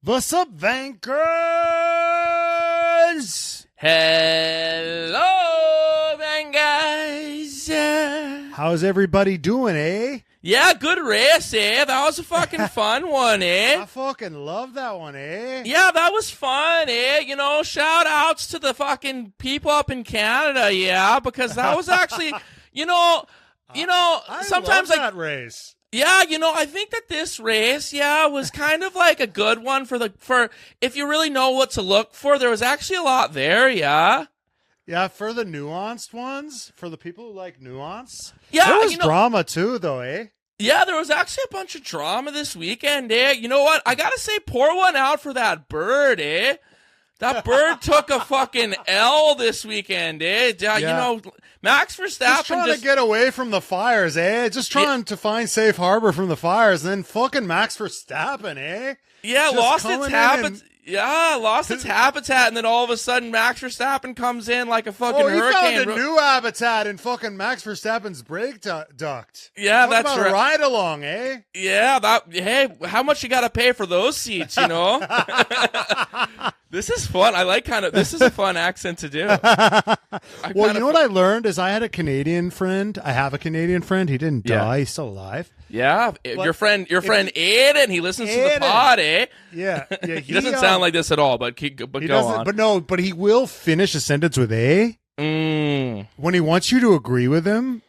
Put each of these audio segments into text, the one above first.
What's up, Vankers? Hello, man, guys. How's everybody doing, eh? Yeah, good race, eh? That was a fucking fun one, eh? I fucking love that one, eh? Yeah, that was fun, eh? You know, shout outs to the fucking people up in Canada, yeah, because that was actually, I sometimes love that race. Yeah, I think that this race, was kind of like a good one for if you really know what to look for. There was actually a lot there, yeah. Yeah, for the nuanced ones, for the people who like nuance. Yeah, there was drama too, though, eh? Yeah, there was actually a bunch of drama this weekend, eh? You know what? I gotta say, pour one out for that bird, eh? That bird took a fucking L this weekend, eh? Yeah. Max Verstappen just trying to get away from the fires, eh? Just trying to find safe harbor from the fires, and then fucking Max Verstappen, eh? Yeah, just lost its habitat. Yeah, lost its habitat, and then all of a sudden Max Verstappen comes in like a fucking hurricane. He found a new habitat in fucking Max Verstappen's brake duct. Yeah, Talk that's about right. A ride along, eh? Yeah, hey, how much you got to pay for those seats, you know? This is fun. This is a fun accent to do. Well, you know what I learned is I had a Canadian friend. I have a Canadian friend. He didn't die. He's still alive. Yeah, your friend Aiden, he listens to the pod, eh? Yeah. He doesn't sound like this at all, but go on. But he will finish a sentence with a. When he wants you to agree with him,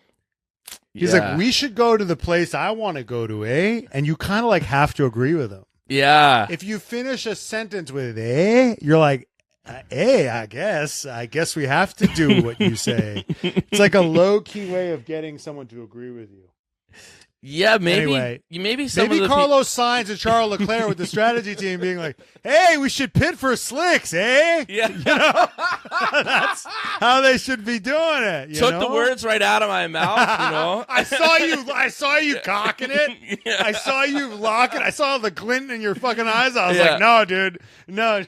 he's like, we should go to the place I want to go to, eh? And you kind of like have to agree with him. Yeah. If you finish a sentence with a, you're like, I guess we have to do what you say. It's like a low-key way of getting someone to agree with you. Yeah, maybe. Anyway, maybe Carlos Sainz and Charles Leclerc with the strategy team being like, "Hey, we should pit for slicks, eh?" Yeah, that's how they should be doing it. Took the words right out of my mouth. I saw you cocking it. Yeah. I saw you locking. I saw the glint in your fucking eyes. I was like, "No, dude, no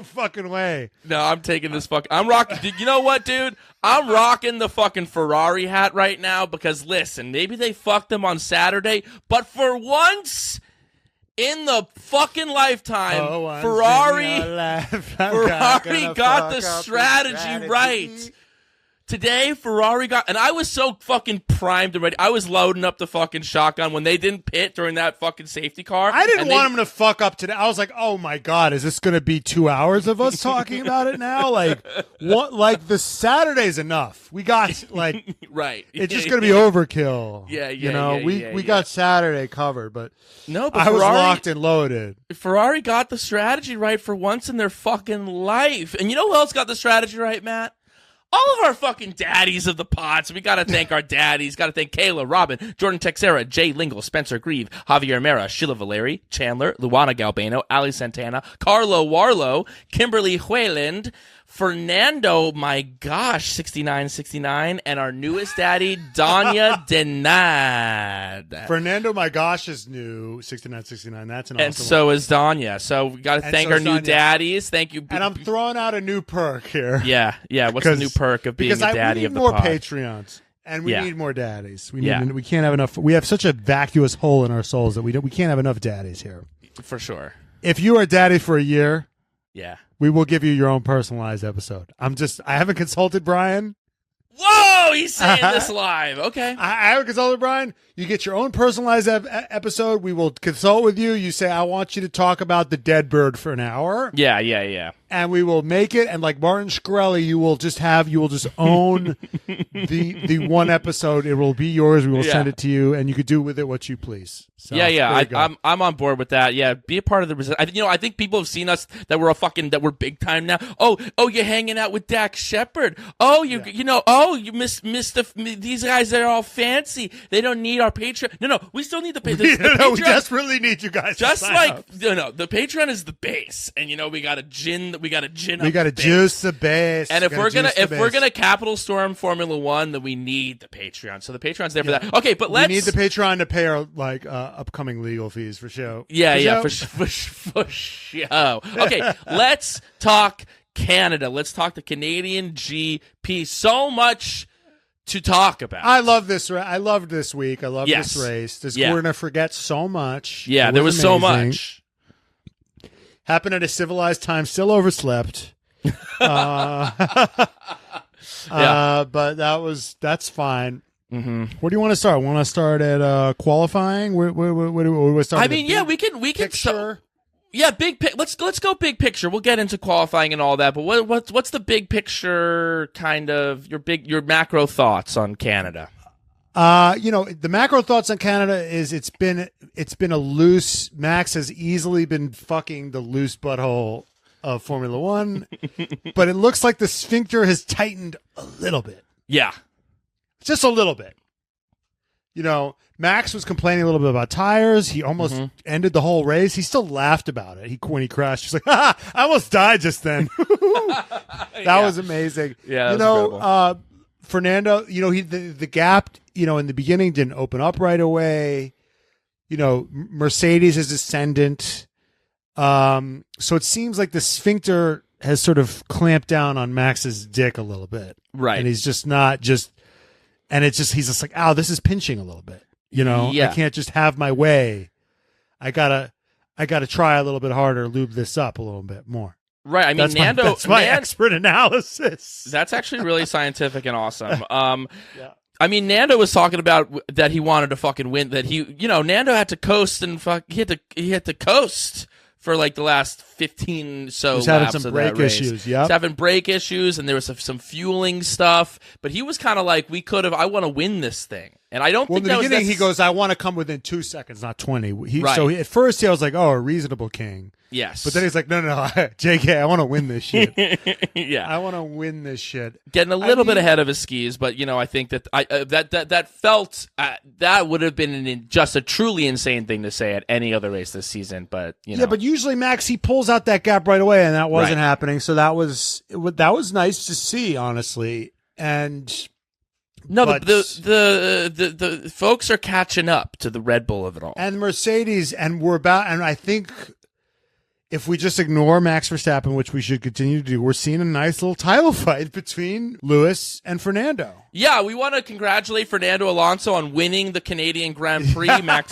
fucking way." No, I'm taking this I'm rocking. You know what, dude? I'm rocking the fucking Ferrari hat right now because, listen, maybe they fucked them on Saturday, but for once in the fucking lifetime, Ferrari got the strategy right. Today, Ferrari got, and I was so fucking primed and ready. I was loading up the fucking shotgun when they didn't pit during that fucking safety car. I didn't want them to fuck up today. I was like, oh my God, is this going to be 2 hours of us talking about it now? Like, what? Like, the Saturday's enough. We got, like, right. It's just going to be overkill. Yeah. We got Saturday covered, but no, I was locked and loaded. Ferrari got the strategy right for once in their fucking life. And you know who else got the strategy right, Matt? All of our fucking daddies of the pods. We got to thank our daddies. Got to thank Kayla, Robin, Jordan Texera, Jay Lingle, Spencer Grieve, Javier Mera, Sheila Valeri, Chandler, Luana Galbano, Ali Santana, Carlo Warlow, Kimberly Wayland, Fernando, my gosh, 6969, and our newest daddy, Danya Denad. Fernando, my gosh, is new, 6969. That's an awesome And so is Danya. So we got to thank our new daddies. Thank you. And I'm throwing out a new perk here. Yeah. What's the new perk of being a daddy of the pod? We need more Patreons. And we need more daddies. We can't have enough. We have such a vacuous hole in our souls that we can't have enough daddies here. For sure. If you are daddy for a year, we will give you your own personalized episode. I haven't consulted Brian. Whoa, he's saying this live. Okay. I haven't consulted Brian. You get your own personalized episode. We will consult with you. You say, I want you to talk about the dead bird for an hour. Yeah. And we will make it. And like Martin Shkreli, you will just own the one episode. It will be yours. We will send it to you, and you could do with it what you please. So, I'm on board with that. Yeah, be a part of the resistance. I think people have seen us that we're big time now. Oh, you're hanging out with Dax Shepard. Oh, you missed these guys. They're all fancy. They don't need our Patreon. No, we still need the Patreon. We desperately need you guys. Just like the Patreon is the base, and we got to gin. We got to juice the base. And if we're gonna capital storm Formula One, then we need the Patreon. So the Patreon's there for that. Okay, but we need the Patreon to pay our upcoming legal fees for show. For show. Okay, let's talk Canada. Let's talk the Canadian GP. So much to talk about. I love this. I loved this week. I love this race. We're gonna forget so much. Yeah, there was so much. happened at a civilized time, still overslept. But that's fine. Mm-hmm. Where do you want to start? Want to start at qualifying? Where do we start? I mean, we can start. Yeah, let's go big picture. We'll get into qualifying and all that, but what's the big picture kind of your macro thoughts on Canada? The macro thoughts on Canada is it's been a loose. Max has easily been fucking the loose butthole of Formula One, but it looks like the sphincter has tightened a little bit. Yeah. Just a little bit. Max was complaining a little bit about tires. He almost ended the whole race. He still laughed about it. When he crashed, he's like, I almost died just then. That was amazing. Yeah, that was Fernando, the gap, in the beginning didn't open up right away. Mercedes is ascendant. So it seems like the sphincter has sort of clamped down on Max's dick a little bit. Right. And he's just not and he's just like, ow, this is pinching a little bit. Yeah. I can't just have my way. I gotta try a little bit harder, lube this up a little bit more. Right. I mean, that's my expert analysis. That's actually really scientific and awesome. I mean, Nando was talking about that he wanted to fucking win. That Nando had to coast and he had to coast for like the last 15 He's laps having some of brake that race. issues. Yeah, he's having brake issues, and there was some fueling stuff. But he was kind of like, I want to win this thing, and I don't think in the beginning he goes, I want to come within 2 seconds, not 20. So at first I was like, oh, a reasonable king. Yes. But then he's like, no, JK, I want to win this shit. Yeah. I want to win this shit. Getting a little bit ahead of his skis, but I think that that felt that would have been just a truly insane thing to say at any other race this season. But yeah, but usually Max, he pulls out that gap right away, and that wasn't happening. So that was nice to see, honestly. And the folks are catching up to the Red Bull of it all, and Mercedes, and I think. If we just ignore Max Verstappen, which we should continue to do, we're seeing a nice little title fight between Lewis and Fernando. Yeah, we want to congratulate Fernando Alonso on winning the Canadian Grand Prix. Max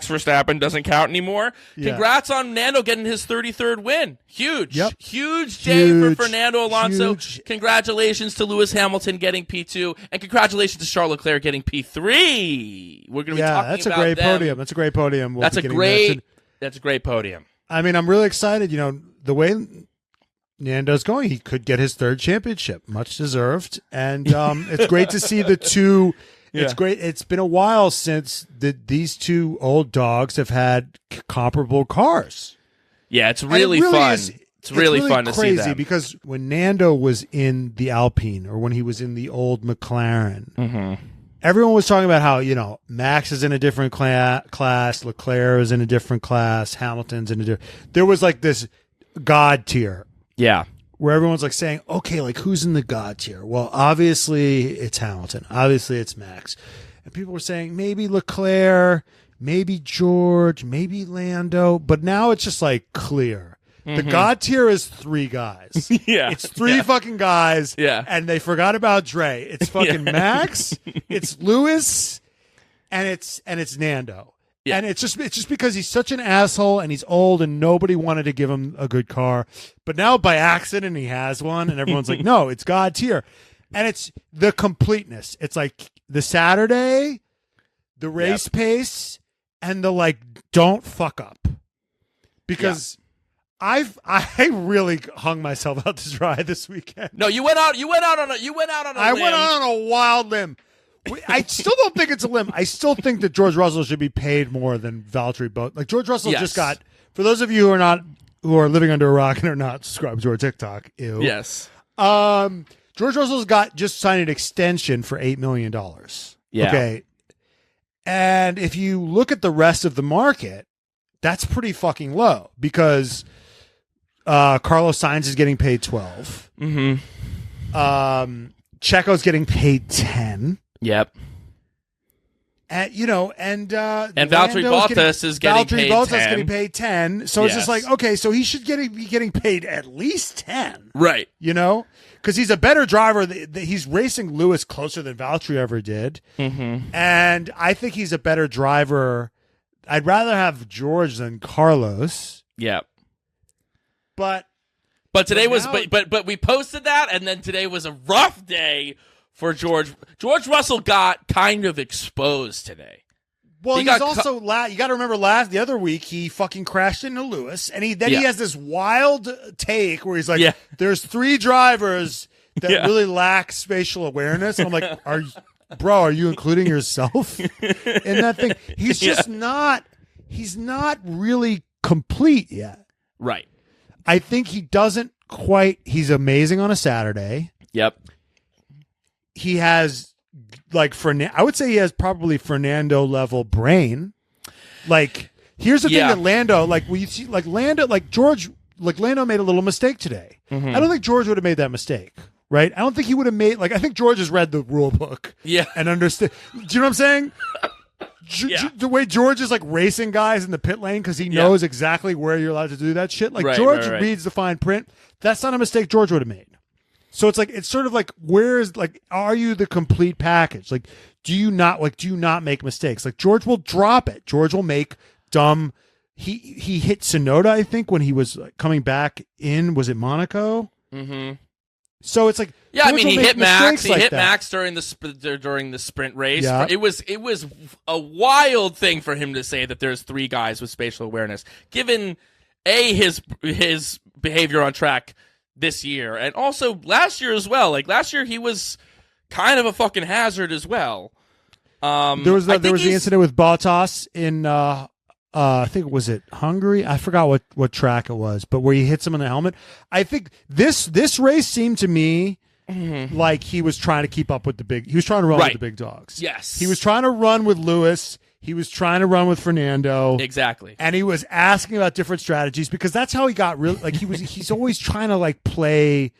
Verstappen doesn't count anymore. Yeah. Congrats on Nando getting his 33rd win. Huge. Yep. Huge day for Fernando Alonso. Huge. Congratulations to Lewis Hamilton getting P2, and congratulations to Charles Leclerc getting P3. We're going to be talking about that's a great podium. That's a great podium. That's a great podium. I mean, I'm really excited. The way Nando's going, he could get his 3rd championship, much deserved. And it's great to see the two. Yeah. It's great. It's been a while since these two old dogs have had comparable cars. Yeah, it's really fun. It's really fun to see them. Because when Nando was in the Alpine, or when he was in the old McLaren, everyone was talking about how, Max is in a different class, Leclerc is in a different class, Hamilton's in a different. There was like this God tier. Yeah. Where everyone's like saying, okay, like who's in the God tier? Well, obviously it's Hamilton. Obviously it's Max. And people were saying maybe Leclerc, maybe George, maybe Lando. But now it's just like clear. The God tier is 3 guys. Yeah. It's 3 fucking guys. Yeah. And they forgot about Dre. It's fucking Max, it's Lewis, and it's Nando. Yeah. And it's just because he's such an asshole and he's old and nobody wanted to give him a good car. But now by accident he has one and everyone's like, no, it's God tier. And it's the completeness. It's like the Saturday, the race pace, and the don't fuck up. Because I really hung myself out to dry this weekend. No, you went out on a I limb. went out on a wild limb. I still don't think it's a limb. I still think that George Russell should be paid more than Valtteri Bottas. Like George Russell just got, for those of you who are living under a rock and are not subscribed to our TikTok, ew. Yes. George Russell's just signed an extension for $8 million. Yeah. Okay. And if you look at the rest of the market, that's pretty fucking low because Carlos Sainz is getting paid 12. Checo's getting paid 10. Yep. And Valtteri Bottas is getting paid 10. Getting paid 10. So it's just like, okay, so he should be getting paid at least 10. Right. Because he's a better driver. He's racing Lewis closer than Valtteri ever did. And I think he's a better driver. I'd rather have George than Carlos. Yep. But today was now, but we posted that, and then today was a rough day for George. George Russell got kind of exposed today. Well, he's also you got to remember the other week he fucking crashed into Lewis, and he has this wild take where he's like, "There's 3 drivers that really lack spatial awareness," and I'm like, "Are you including yourself in that thing?" He's just not. He's not really complete yet. Right. I think he doesn't quite. He's amazing on a Saturday. Yep. He has. I would say he has probably Fernando level brain. Like, here's the thing that Lando, Lando made a little mistake today. Mm-hmm. I don't think George would have made that mistake, right? I don't think he would have made, I think George has read the rule book and understood. Do you know what I'm saying? The way George is racing guys in the pit lane because he knows exactly where you're allowed to do that shit. George reads the fine print. That's not a mistake George would have made. So it's sort of are you the complete package? Do you not make mistakes? George will drop it. George will make dumb. He hit Tsunoda, I think, when he was coming back in. Was it Monaco? Mm-hmm. So it's George he hit Max. He hit Max during the sprint race. Yeah. It was a wild thing for him to say that there's 3 guys with spatial awareness, given his behavior on track this year, and also last year as well. Last year he was kind of a fucking hazard as well. There was the incident with Bottas in I think was it Hungary? I forgot what track it was, but where he hits him in the helmet. I think this race seemed to me like he was trying to keep up with he was trying to run with the big dogs. Yes. He was trying to run with Lewis. He was trying to run with Fernando. Exactly. And he was asking about different strategies because that's how he got really he's always trying to play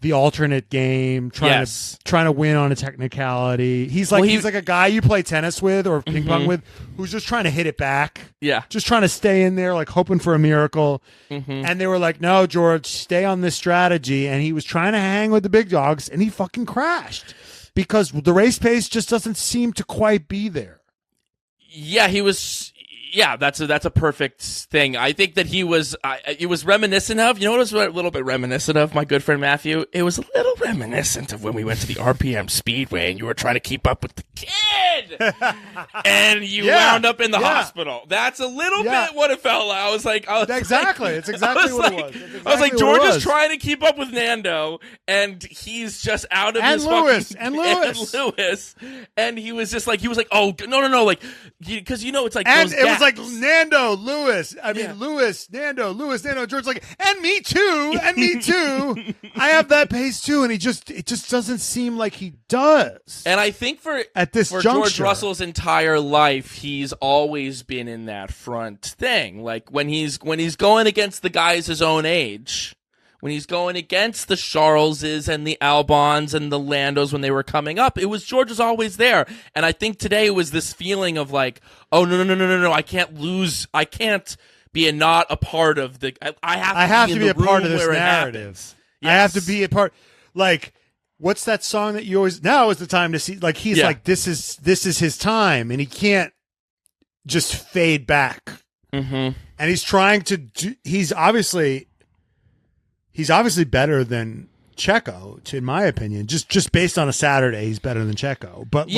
the alternate game, trying to win on a technicality. He's he's like a guy you play tennis with or ping pong with who's just trying to hit it back. Yeah. Just trying to stay in there hoping for a miracle. Mm-hmm. And they were like, "No, George, stay on this strategy." And he was trying to hang with the big dogs and he fucking crashed because the race pace just doesn't seem to quite be there. Yeah, he was. Yeah, that's a perfect thing. I think that it was reminiscent of. You know what it was a little bit reminiscent of, my good friend Matthew? It was a little reminiscent of when we went to the RPM Speedway and you were trying to keep up with the kid, and you wound up in the hospital. That's a little bit what it felt like. I was exactly. It's exactly what it was. Exactly I was like, George is trying to keep up with Nando, and he's just out of his Lewis and Lewis, and he was just oh no, because it's and those it was gaps. Nando, Lewis. Lewis, Nando, George's and me too. I have that pace too, and it just doesn't seem like he does. And I think for George Russell's entire life, he's always been in that front thing. When he's going against the guys his own age, when he's going against the Charleses and the Albons and the Landos when they were coming up, George was always there. And I think today it was this feeling of oh no, I can't lose. I can't be not a part of the. I have to be a part of this narrative. Yes. I have to be a part. What's that song that you always? Now is the time to see. He's this is his time, and he can't just fade back. Mm-hmm. And he's trying to. He's obviously better than Checo, in my opinion. Just based on a Saturday, he's better than Checo. But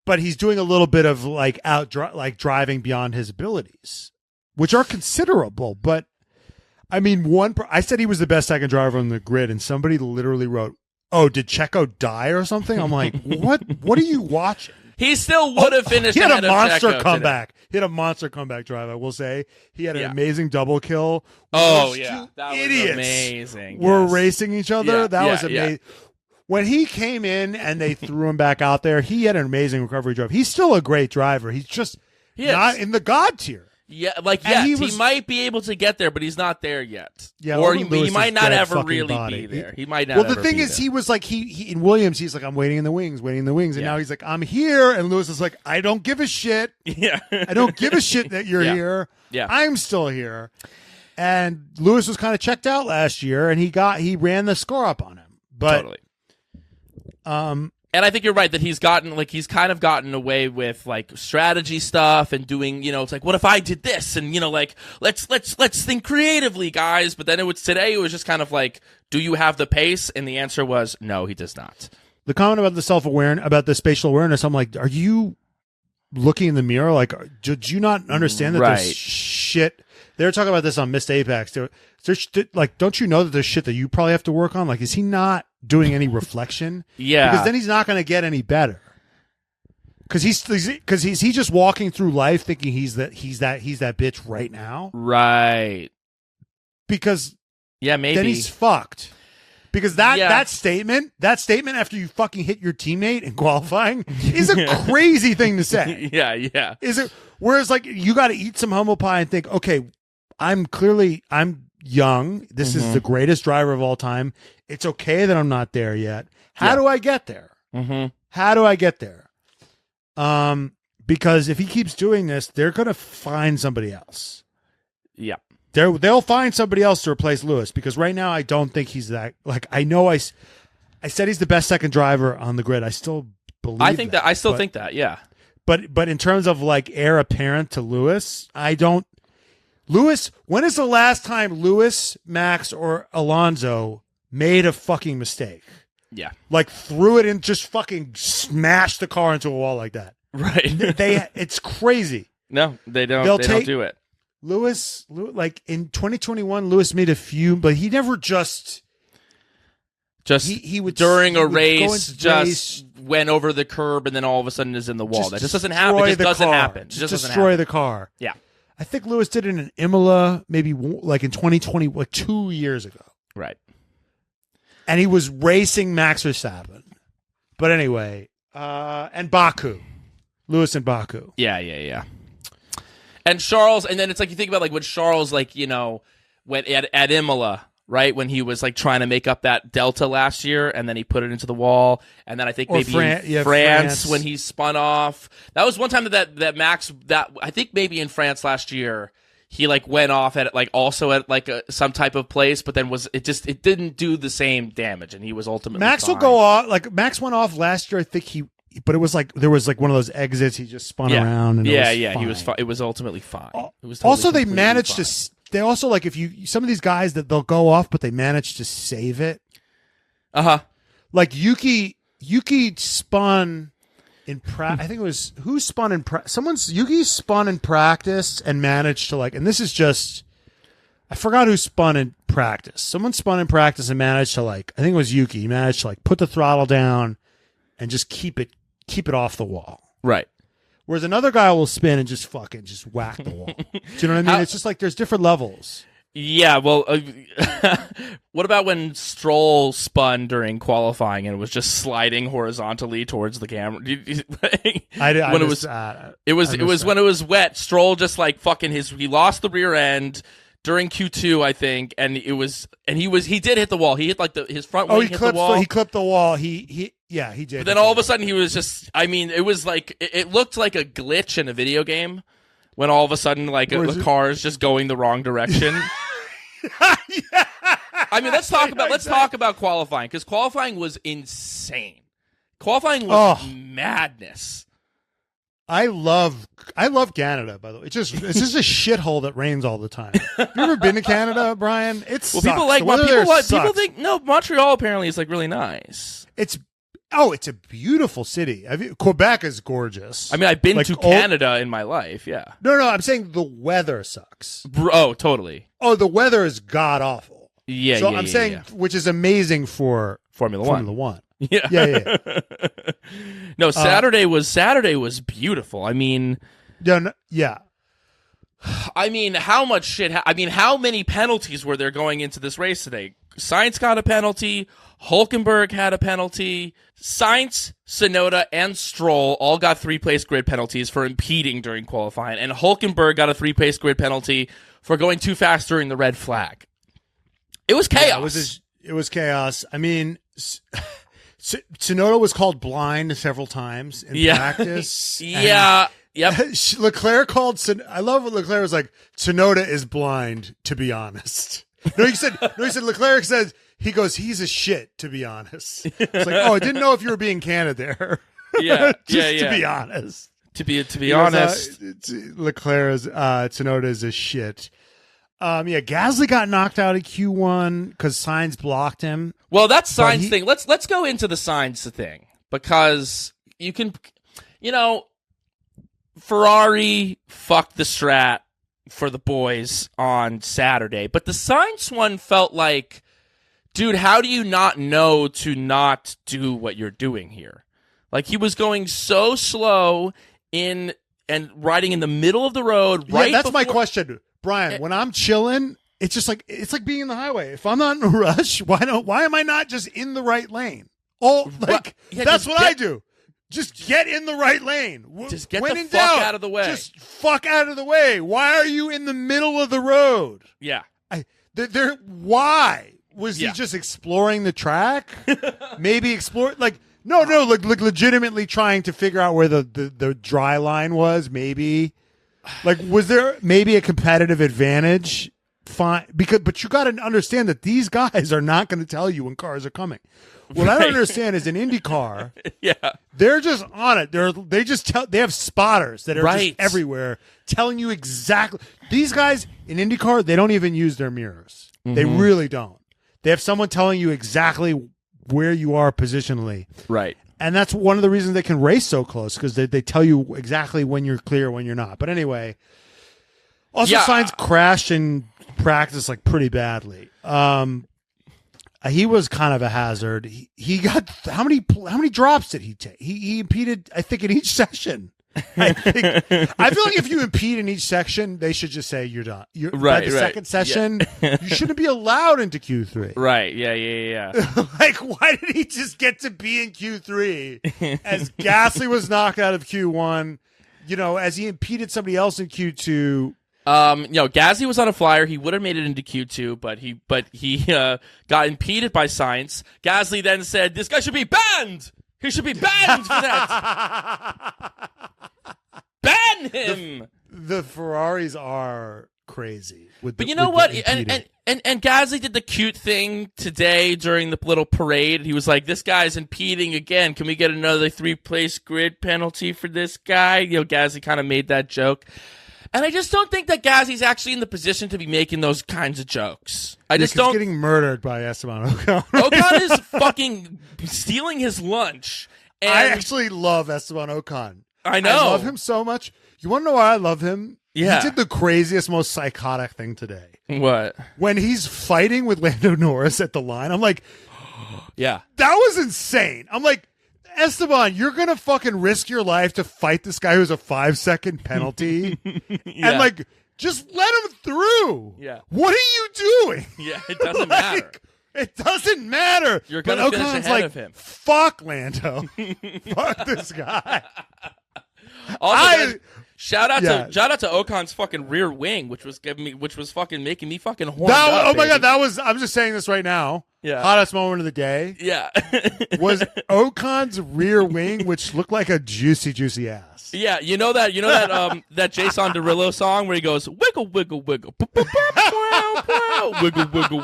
but he's doing a little bit of driving beyond his abilities, which are considerable. But I mean, I said he was the best second driver on the grid, and somebody literally wrote, "Oh, did Checo die or something?" I'm like, what? What are you watching? He still would have finished. He had ahead a monster Checo comeback. Today. He had a monster comeback drive. I will say he had an amazing double kill. Oh yeah, that was idiots amazing. Were racing each other. Yeah, that was amazing. Yeah. When he came in and they threw him back out there, he had an amazing recovery drive. He's still a great driver. He's just not in the God tier. Yeah, he might be able to get there, but he's not there yet. Yeah, or he might not ever really be there. He might not. Well, the thing is, he was he in Williams. He's I'm waiting in the wings, and now he's I'm here, and Lewis is I don't give a shit. Yeah, I don't give a shit that you're here. Yeah, I'm still here. And Lewis was kind of checked out last year, and he ran the score up on him. But, totally. And I think you're right that he's kind of gotten away with like strategy stuff and doing, it's like, what if I did this? And, like, let's think creatively, guys. But then today it was just kind of like, do you have the pace? And the answer was no, he does not. The comment about the about the spatial awareness, I'm like, are you looking in the mirror? Like, did you not understand that there's shit? They were talking about this on Missed Apex. Like, don't you know that there's shit that you probably have to work on? Like, is he not doing any reflection? Yeah. Because then he's not going to get any better. Because he's just walking through life thinking he's that bitch right now. Right. Because maybe then he's fucked. Because that statement after you fucking hit your teammate in qualifying is a crazy thing to say. Yeah. Is it? Whereas, like, you got to eat some humble pie and think, okay, I'm young. This is the greatest driver of all time. It's okay that I'm not there yet. How do I get there? How do I get there? Because if he keeps doing this, they're going to find somebody else. Yeah. They'll find somebody else to replace Lewis, because right now I don't think he's that. Like, I know I said he's the best second driver on the grid. I still believe that. I still think that, yeah. But in terms of like heir apparent to Lewis, I don't. Lewis, when is the last time Lewis, Max, or Alonso made a fucking mistake? Yeah. Like, threw it in, just fucking smashed the car into a wall like that. Right. It's crazy. No, they don't. They don't do it. Lewis, like in 2021, Lewis made a few, but he never just he would during a race went over the curb and then all of a sudden is in the wall. That just doesn't happen. It just doesn't happen. Just destroy the car. Yeah. I think Lewis did it in Imola, maybe like in 2020, like 2 years ago. Right. And he was racing Max Verstappen. But anyway, and Baku. Lewis and Baku. Yeah. And Charles, and then it's like you think about like when Charles, like, went at Imola, right? When he was like trying to make up that delta last year, and then he put it into the wall. And then I think maybe in France when he spun off. That was one time that Max, I think maybe in France last year, he like went off at like also at like some type of place, but then it didn't do the same damage, and he was ultimately Max fine. will go off. Like, Max went off last year. I think but it was like there was like one of those exits. He just spun around. And he was fine. It was ultimately fine. It was also, they managed to. They also, like, some of these guys that they'll go off, but they manage to save it. Like Yuki spun in practice. I think it was who spun in practice. Yuki spun in practice and managed to, like, and this is just. I forgot who spun in practice. Someone spun in practice and managed to, like, I think it was Yuki. He managed to, like, put the throttle down and just keep it off the wall. Right. Whereas another guy will spin and just whack the wall. Do you know what I mean? It's just like there's different levels. Yeah, well, what about when Stroll spun during qualifying and it was just sliding horizontally towards the camera? It was when it was wet. Stroll just like fucking he lost the rear end during Q2, I think, and he did hit the wall. He hit like his front wing hit the wall. He clipped the wall. He did. But then all of a sudden he was just, I mean, it was like, it looked like a glitch in a video game when all of a sudden like the car is just going the wrong direction. Yeah. I mean, let's talk about qualifying, because qualifying was insane. Qualifying was madness. I love Canada, by the way. It's just a shithole that rains all the time. Have you ever been to Canada, Brian? Sucks. People think Montreal apparently is like really nice. It's a beautiful city. Quebec is gorgeous. I mean, I've been to Canada in my life. Yeah. No, I'm saying the weather sucks. Oh, totally. Oh, the weather is god awful. Yeah. So I'm saying, which is amazing for Formula One. Yeah. No, Saturday was beautiful. I mean, yeah. I mean, how much shit? How many penalties were there going into this race today? Sainz got a penalty. Hülkenberg had a penalty. Sainz, Tsunoda, and Stroll all got 3-place grid penalties for impeding during qualifying, and Hülkenberg got a 3-place grid penalty for going too fast during the red flag. It was chaos. Yeah, it was chaos. I mean, Tsunoda was called blind several times in practice. Yeah. Yep. Leclerc I love what Leclerc was like, Tsunoda is blind, to be honest. He said Leclerc says he goes, he's a shit, to be honest. It's like, oh, I didn't know if you were being candid there. Yeah, to be honest. To be honest, Leclerc is Tsunoda is a shit. Gasly got knocked out at Q1 because Sainz blocked him. Well, that Sainz thing. Let's go into the Sainz thing, because you can, Ferrari fucked the strat for the boys on Saturday, but the Sainz one felt like, dude, how do you not know to not do what you're doing here? Like, he was going so slow and riding in the middle of the road. Right. That's my question, Brian. When I'm chilling, it's just like being in the highway. If I'm not in a rush, why am I not just in the right lane? That's what I do. Just get in the right lane. Just get when the in fuck doubt, out of the way. Just fuck out of the way. Why are you in the middle of the road? Yeah. Why? Was he just exploring the track? Maybe explore legitimately trying to figure out where the dry line was, maybe. Like, was there maybe a competitive advantage? Fine, but you got to understand that these guys are not going to tell you when cars are coming. What I don't understand is in IndyCar, they're just on it. They have spotters that are just everywhere telling you exactly. These guys in IndyCar, they don't even use their mirrors. Mm-hmm. They really don't. They have someone telling you exactly where you are positionally. Right. And that's one of the reasons they can race so close, because they tell you exactly when you're clear, when you're not. But anyway, also Sainz crashed in practice pretty badly. He was kind of a hazard. He got how many drops did he take? He impeded, I think, in each section. I feel like if you impede in each section, they should just say you're done. By the second session, you shouldn't be allowed into Q3. Right. Yeah. Why did he just get to be in Q3 as Gasly was knocked out of Q1? As he impeded somebody else in Q2. Gasly was on a flyer. He would have made it into Q2, but he got impeded by Sainz. Gasly then said, "This guy should be banned. He should be banned for that. Ban him." The Ferraris are crazy. But you know what? And Gasly did the cute thing today during the little parade. He was like, "This guy's impeding again. Can we get another 3-place grid penalty for this guy?" Gasly kind of made that joke. And I just don't think that Gasly's actually in the position to be making those kinds of jokes. He's getting murdered by Esteban Ocon. Ocon is fucking stealing his lunch. And I actually love Esteban Ocon. I know. I love him so much. You want to know why I love him? Yeah. He did the craziest, most psychotic thing today. What? When he's fighting with Lando Norris at the line, I'm like, yeah, that was insane. I'm like, Esteban, you're going to fucking risk your life to fight this guy who's a 5-second penalty? And just let him through. Yeah. What are you doing? Yeah, it doesn't matter. It doesn't matter. You're going to finish ahead of him. Fuck Lando. Fuck this guy. Also, shout out to Ocon's fucking rear wing, which was fucking making me fucking horned up. Oh my god, I'm just saying this right now. Yeah. Hottest moment of the day. Yeah. Was Ocon's rear wing, which looked like a juicy ass. Yeah, you know that that Jason Derulo song where he goes wiggle wiggle wiggle wiggle wiggle wiggle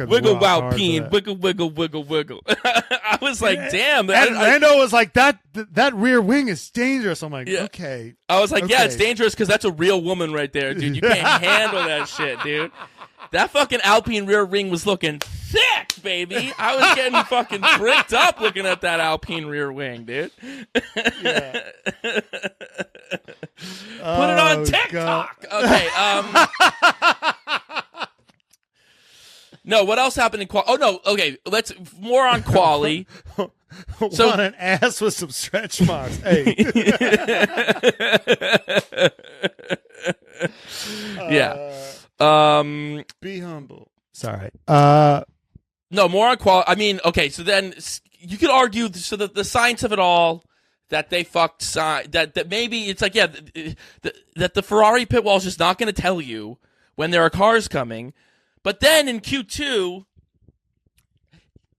wiggle wow peen wiggle wiggle wiggle wiggle. I was like, damn. And Lando was like, that rear wing is dangerous. I'm like, okay. I was like, yeah, it's dangerous because that's a real woman right there, dude. You can't handle that shit, dude. That fucking Alpine rear wing was looking thick, baby. I was getting fucking tricked up looking at that Alpine rear wing, dude. Yeah. Put it on TikTok. God. Okay. No, what else happened in quali? Oh no. Okay, let's more on quali. So want an ass with some stretch marks. Hey. Yeah. Be humble. Sorry. No, more on quali. I mean, okay, so then you could argue so that the science of it all that they fucked that maybe it's like that the Ferrari pit wall is just not going to tell you when there are cars coming. But then in Q2,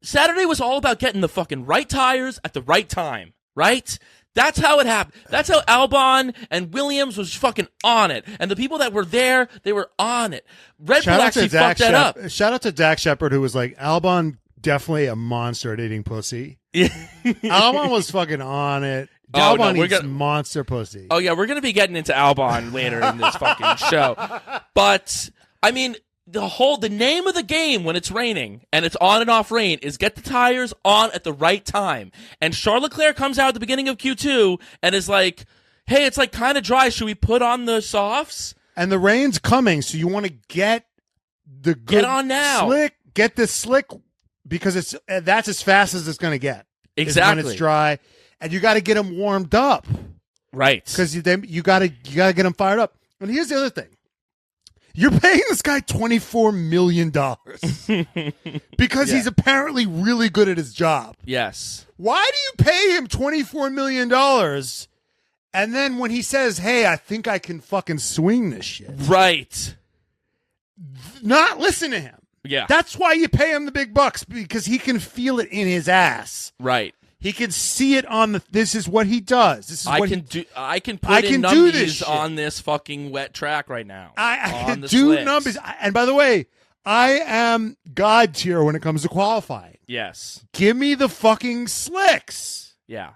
Saturday was all about getting the fucking right tires at the right time, right? That's how it happened. That's how Albon and Williams was fucking on it. And the people that were there, they were on it. Red Bull actually fucked that up. Shout out to Dak Shepard, who was like, Albon definitely a monster at eating pussy. Albon was fucking on it. Albon eats monster pussy. Oh, yeah, we're going to be getting into Albon later in this fucking show. But, I mean, the name of the game when it's raining and it's on and off rain is get the tires on at the right time. And Charles Leclerc comes out at the beginning of Q2 and is like, hey, it's like kind of dry. Should we put on the softs? And the rain's coming, so you want to get the good get on now. Slick. Get this slick because that's as fast as it's going to get. Exactly. When it's dry, and you got to get them warmed up, right? Because you got to get them fired up. And here's the other thing. You're paying this guy $24 million because he's apparently really good at his job. Yes. Why do you pay him $24 million and then when he says, hey, I think I can fucking swing this shit. Right. Not listen to him. Yeah. That's why you pay him the big bucks, because he can feel it in his ass. Right. He can see it on this is what he does. This is I what can put in numbers on this fucking wet track right now. I can do numbers. And by the way, I am God tier when it comes to qualifying. Yes. Give me the fucking slicks. Yeah.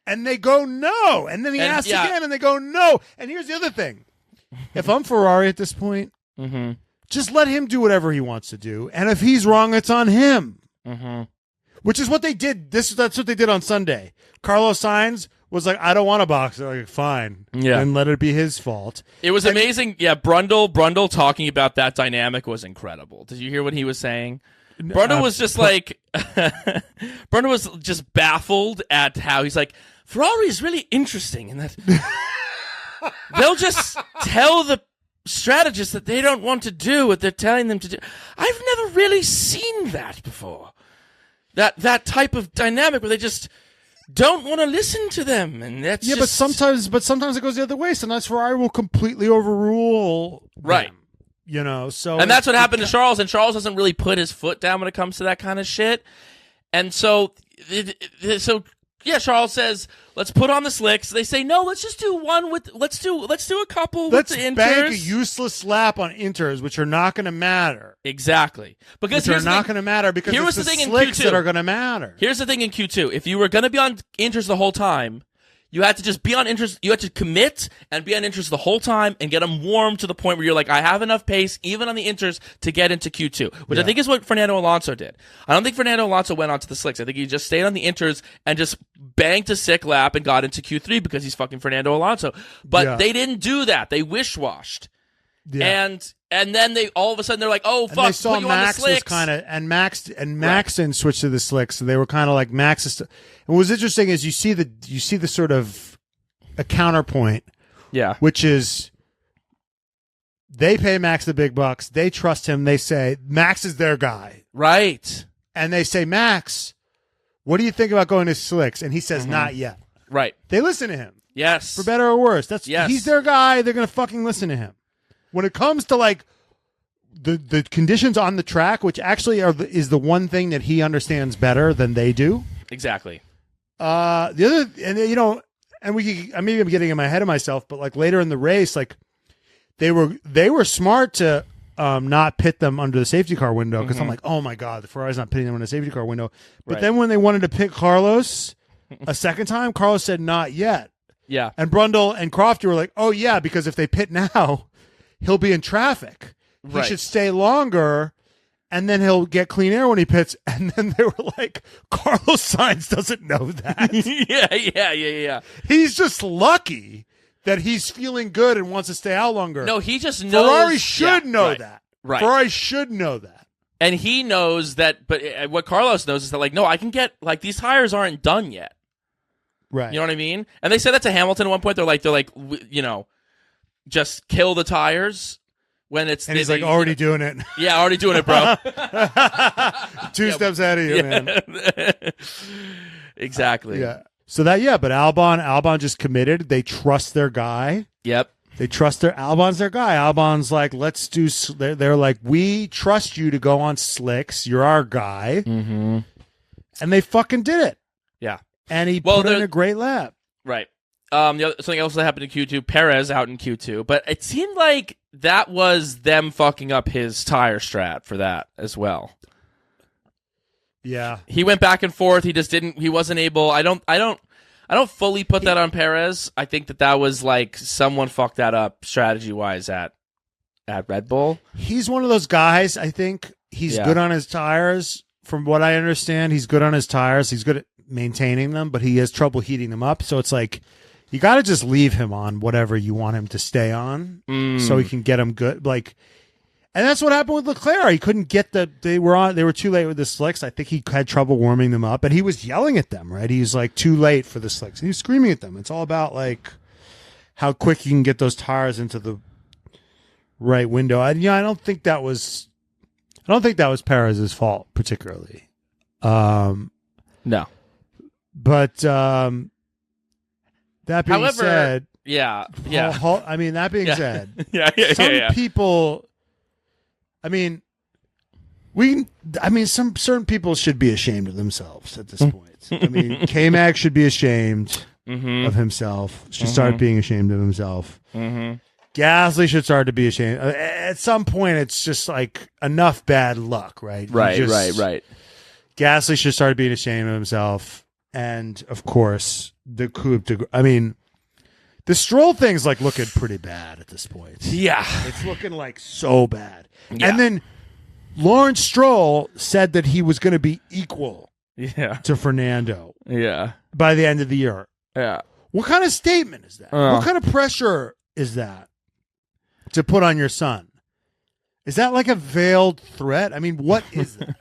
And they go no. And then he asks again and they go no. And here's the other thing. If I'm Ferrari at this point, just let him do whatever he wants to do. And if he's wrong, it's on him. Which is what they did. That's what they did on Sunday. Carlos Sainz was like, I don't want to box. They're like, fine. Yeah. And let it be his fault. It was amazing. Yeah, Brundle talking about that dynamic was incredible. Did you hear what he was saying? Brundle was just like, Brundle was just baffled at how he's like, Ferrari is really interesting in that they'll just tell the strategists that they don't want to do what they're telling them to do. I've never really seen that before. That type of dynamic where they just don't want to listen to them, and that's but sometimes it goes the other way. Sometimes Ferrari will completely overrule them, you know. So and that's what happened to Charles, and Charles doesn't really put his foot down when it comes to that kind of shit. And so Charles says, let's put on the slicks. They say, no, let's just do one let's do a couple with the inters. Let's bank a useless lap on inters, which are not going to matter. Exactly. Because they're not going to matter because it's the slicks that are going to matter. Here's the thing in Q2. If you were going to be on inters the whole time, you had to just be on inters. You had to commit and be on inters the whole time and get them warm to the point where you're like, I have enough pace, even on the inters, to get into Q2, which I think is what Fernando Alonso did. I don't think Fernando Alonso went onto the slicks. I think he just stayed on the inters and just banked a sick lap and got into Q3 because he's fucking Fernando Alonso. But they didn't do that. They wish-washed. Yeah. And then they all of a sudden they're like, oh fuck, and they saw put you Max on the slicks. Was kind of Max didn't switch to the slicks, so they were kind of like Max is. And what was interesting is you see the sort of a counterpoint, which is they pay Max the big bucks, they trust him, they say Max is their guy, right? And they say, Max, what do you think about going to slicks? And he says, not yet. Right. They listen to him. Yes. For better or worse. He's their guy. They're going to fucking listen to him. When it comes to like the conditions on the track, which actually is the one thing that he understands better than they do. Exactly. The other, and you know, and maybe I'm getting in my head of myself, but like later in the race, like they were smart to not pit them under the safety car window because I'm like, oh my god, the Ferrari's not pitting them in the safety car window. But then when they wanted to pit Carlos a second time, Carlos said not yet. Yeah. And Brundle and Crofty were like, oh yeah, because if they pit now, he'll be in traffic. He should stay longer, and then he'll get clean air when he pits. And then they were like, Carlos Sainz doesn't know that. Yeah. He's just lucky that he's feeling good and wants to stay out longer. No, he just knows. Ferrari should know that. Right. Ferrari should know that. And he knows that, but what Carlos knows is that, like, no, I can get, like, these tires aren't done yet. Right. You know what I mean? And they said that to Hamilton at one point. They're like, you know, just kill the tires when it's. And he's like, already doing it. Yeah, already doing it, bro. 2 steps ahead of you, man. Exactly. Yeah. So but Albon just committed. They trust their guy. Yep. They trust Albon's their guy. Albon's like, let's do. They're like, we trust you to go on slicks. You're our guy. Mm-hmm. And they fucking did it. Yeah. and he put in a great lap. Right. Something else that happened in Q2, Perez out in Q2, but it seemed like that was them fucking up his tire strat for that as well. Yeah. He went back and forth. He wasn't able. I don't fully put that on Perez. I think that was like someone fucked that up strategy-wise at Red Bull. He's one of those guys, I think he's good on his tires. From what I understand, he's good on his tires. He's good at maintaining them, but he has trouble heating them up. So it's like, you got to just leave him on whatever you want him to stay on so he can get him good. Like, and that's what happened with Leclerc. He couldn't get they were too late with the slicks. I think he had trouble warming them up, and he was yelling at them, right? He was like too late for the slicks. He was screaming at them. It's all about like how quick you can get those tires into the right window. I don't think that was Perez's fault particularly. No. But that being said, that being said, some people, some certain people should be ashamed of themselves at this point. I mean, K-Mag should be ashamed of himself. Should start being ashamed of himself. Gasly should start to be ashamed. At some point, it's just like enough bad luck, right? Right. Gasly should start being ashamed of himself. And, of course, the Stroll thing's like looking pretty bad at this point. Yeah. It's looking like so bad. Yeah. And then Lawrence Stroll said that he was going to be equal to Fernando by the end of the year. Yeah. What kind of statement is that? What kind of pressure is that to put on your son? Is that like a veiled threat? I mean, what is that?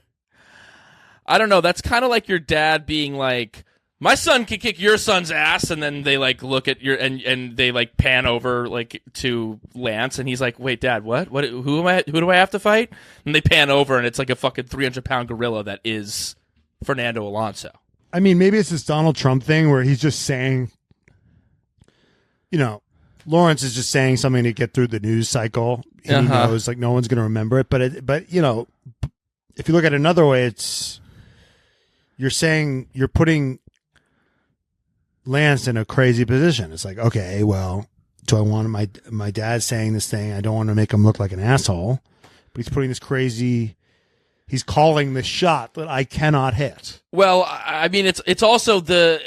I don't know. That's kind of like your dad being like, my son can kick your son's ass, and then they like look at your and they like pan over like to Lance, and he's like, wait, Dad, what? Who do I have to fight? And they pan over, and it's like a fucking 300-pound gorilla that is Fernando Alonso. I mean, maybe it's this Donald Trump thing where he's just saying, Lawrence is just saying something to get through the news cycle. He knows like no one's going to remember it, but if you look at it another way, it's you're putting Lance in a crazy position. It's like, okay, well, do I want my dad saying this thing? I don't want to make him look like an asshole, but he's putting this crazy. He's calling the shot that I cannot hit. Well, I mean, it's also the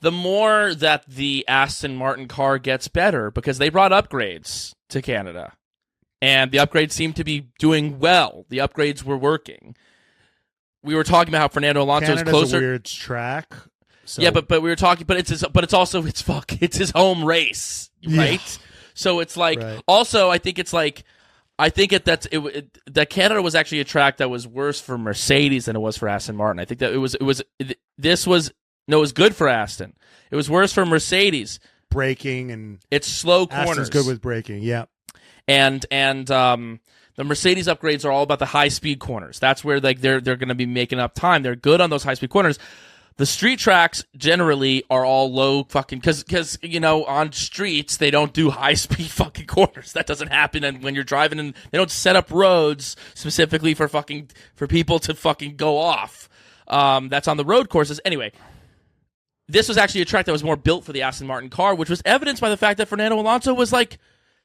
more that the Aston Martin car gets better, because they brought upgrades to Canada, and the upgrades seem to be doing well. The upgrades were working. We were talking about how Fernando Alonso is closer. Canada's a weird track. So. Yeah, but we were talking, but it's also it's his home race, right? Yeah. So it's like also I think that Canada was actually a track that was worse for Mercedes than it was for Aston Martin. I think that it was good for Aston. It was worse for Mercedes. Braking and it's slow corners. Aston's good with braking, yeah. And the Mercedes upgrades are all about the high speed corners. That's where like they're going to be making up time. They're good on those high speed corners. The street tracks generally are all low fucking because on streets they don't do high speed fucking corners. That doesn't happen, and when you're driving, and they don't set up roads specifically for people to fucking go off. That's on the road courses anyway. This was actually a track that was more built for the Aston Martin car, which was evidenced by the fact that Fernando Alonso was like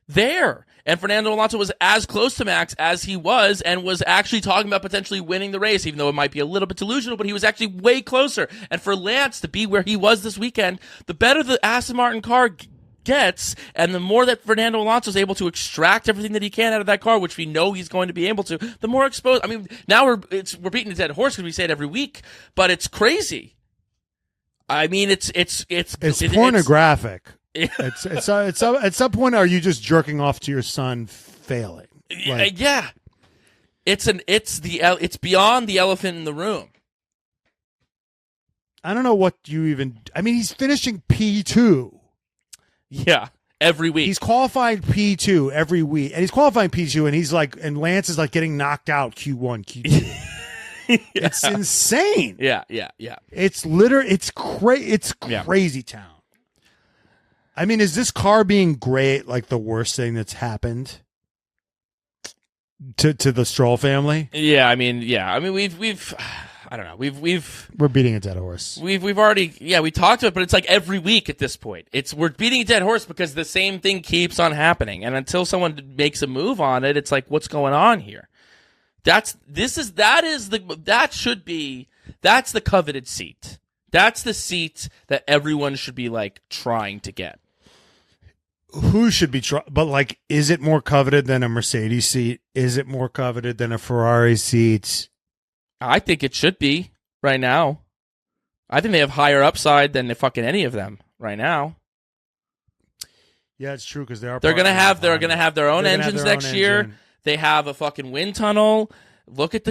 there. And Fernando Alonso was as close to Max as he was, and was actually talking about potentially winning the race, even though it might be a little bit delusional, but he was actually way closer. And for Lance to be where he was this weekend, the better the Aston Martin car gets, and the more that Fernando Alonso is able to extract everything that he can out of that car, which we know he's going to be able to, the more exposed. I mean, now we're beating a dead horse because we say it every week, but it's crazy. I mean, it's pornographic. It's at some point, are you just jerking off to your son failing? Like, yeah, it's beyond the elephant in the room. I don't know what you even. I mean, he's finishing P2. Yeah, every week he's qualifying P2 every week, and he's qualifying P2, and he's like, and Lance is like getting knocked out Q1, Q2. Yeah. It's insane. Yeah. It's crazy town. I mean, is this car being great like the worst thing that's happened to the Stroll family? Yeah, I mean, we've I don't know. We're beating a dead horse. We've already we talked about it, but it's like every week at this point. We're beating a dead horse because the same thing keeps on happening, and until someone makes a move on it, it's like, what's going on here? That's the coveted seat. That's the seat that everyone should be like trying to get. Who should be but like, is it more coveted than a Mercedes seat? Is it more coveted than a Ferrari seat? I think it should be right now. I think they have higher upside than fucking any of them right now. Yeah, it's true, because they're gonna have their own engines next year. They have a fucking wind tunnel. Look at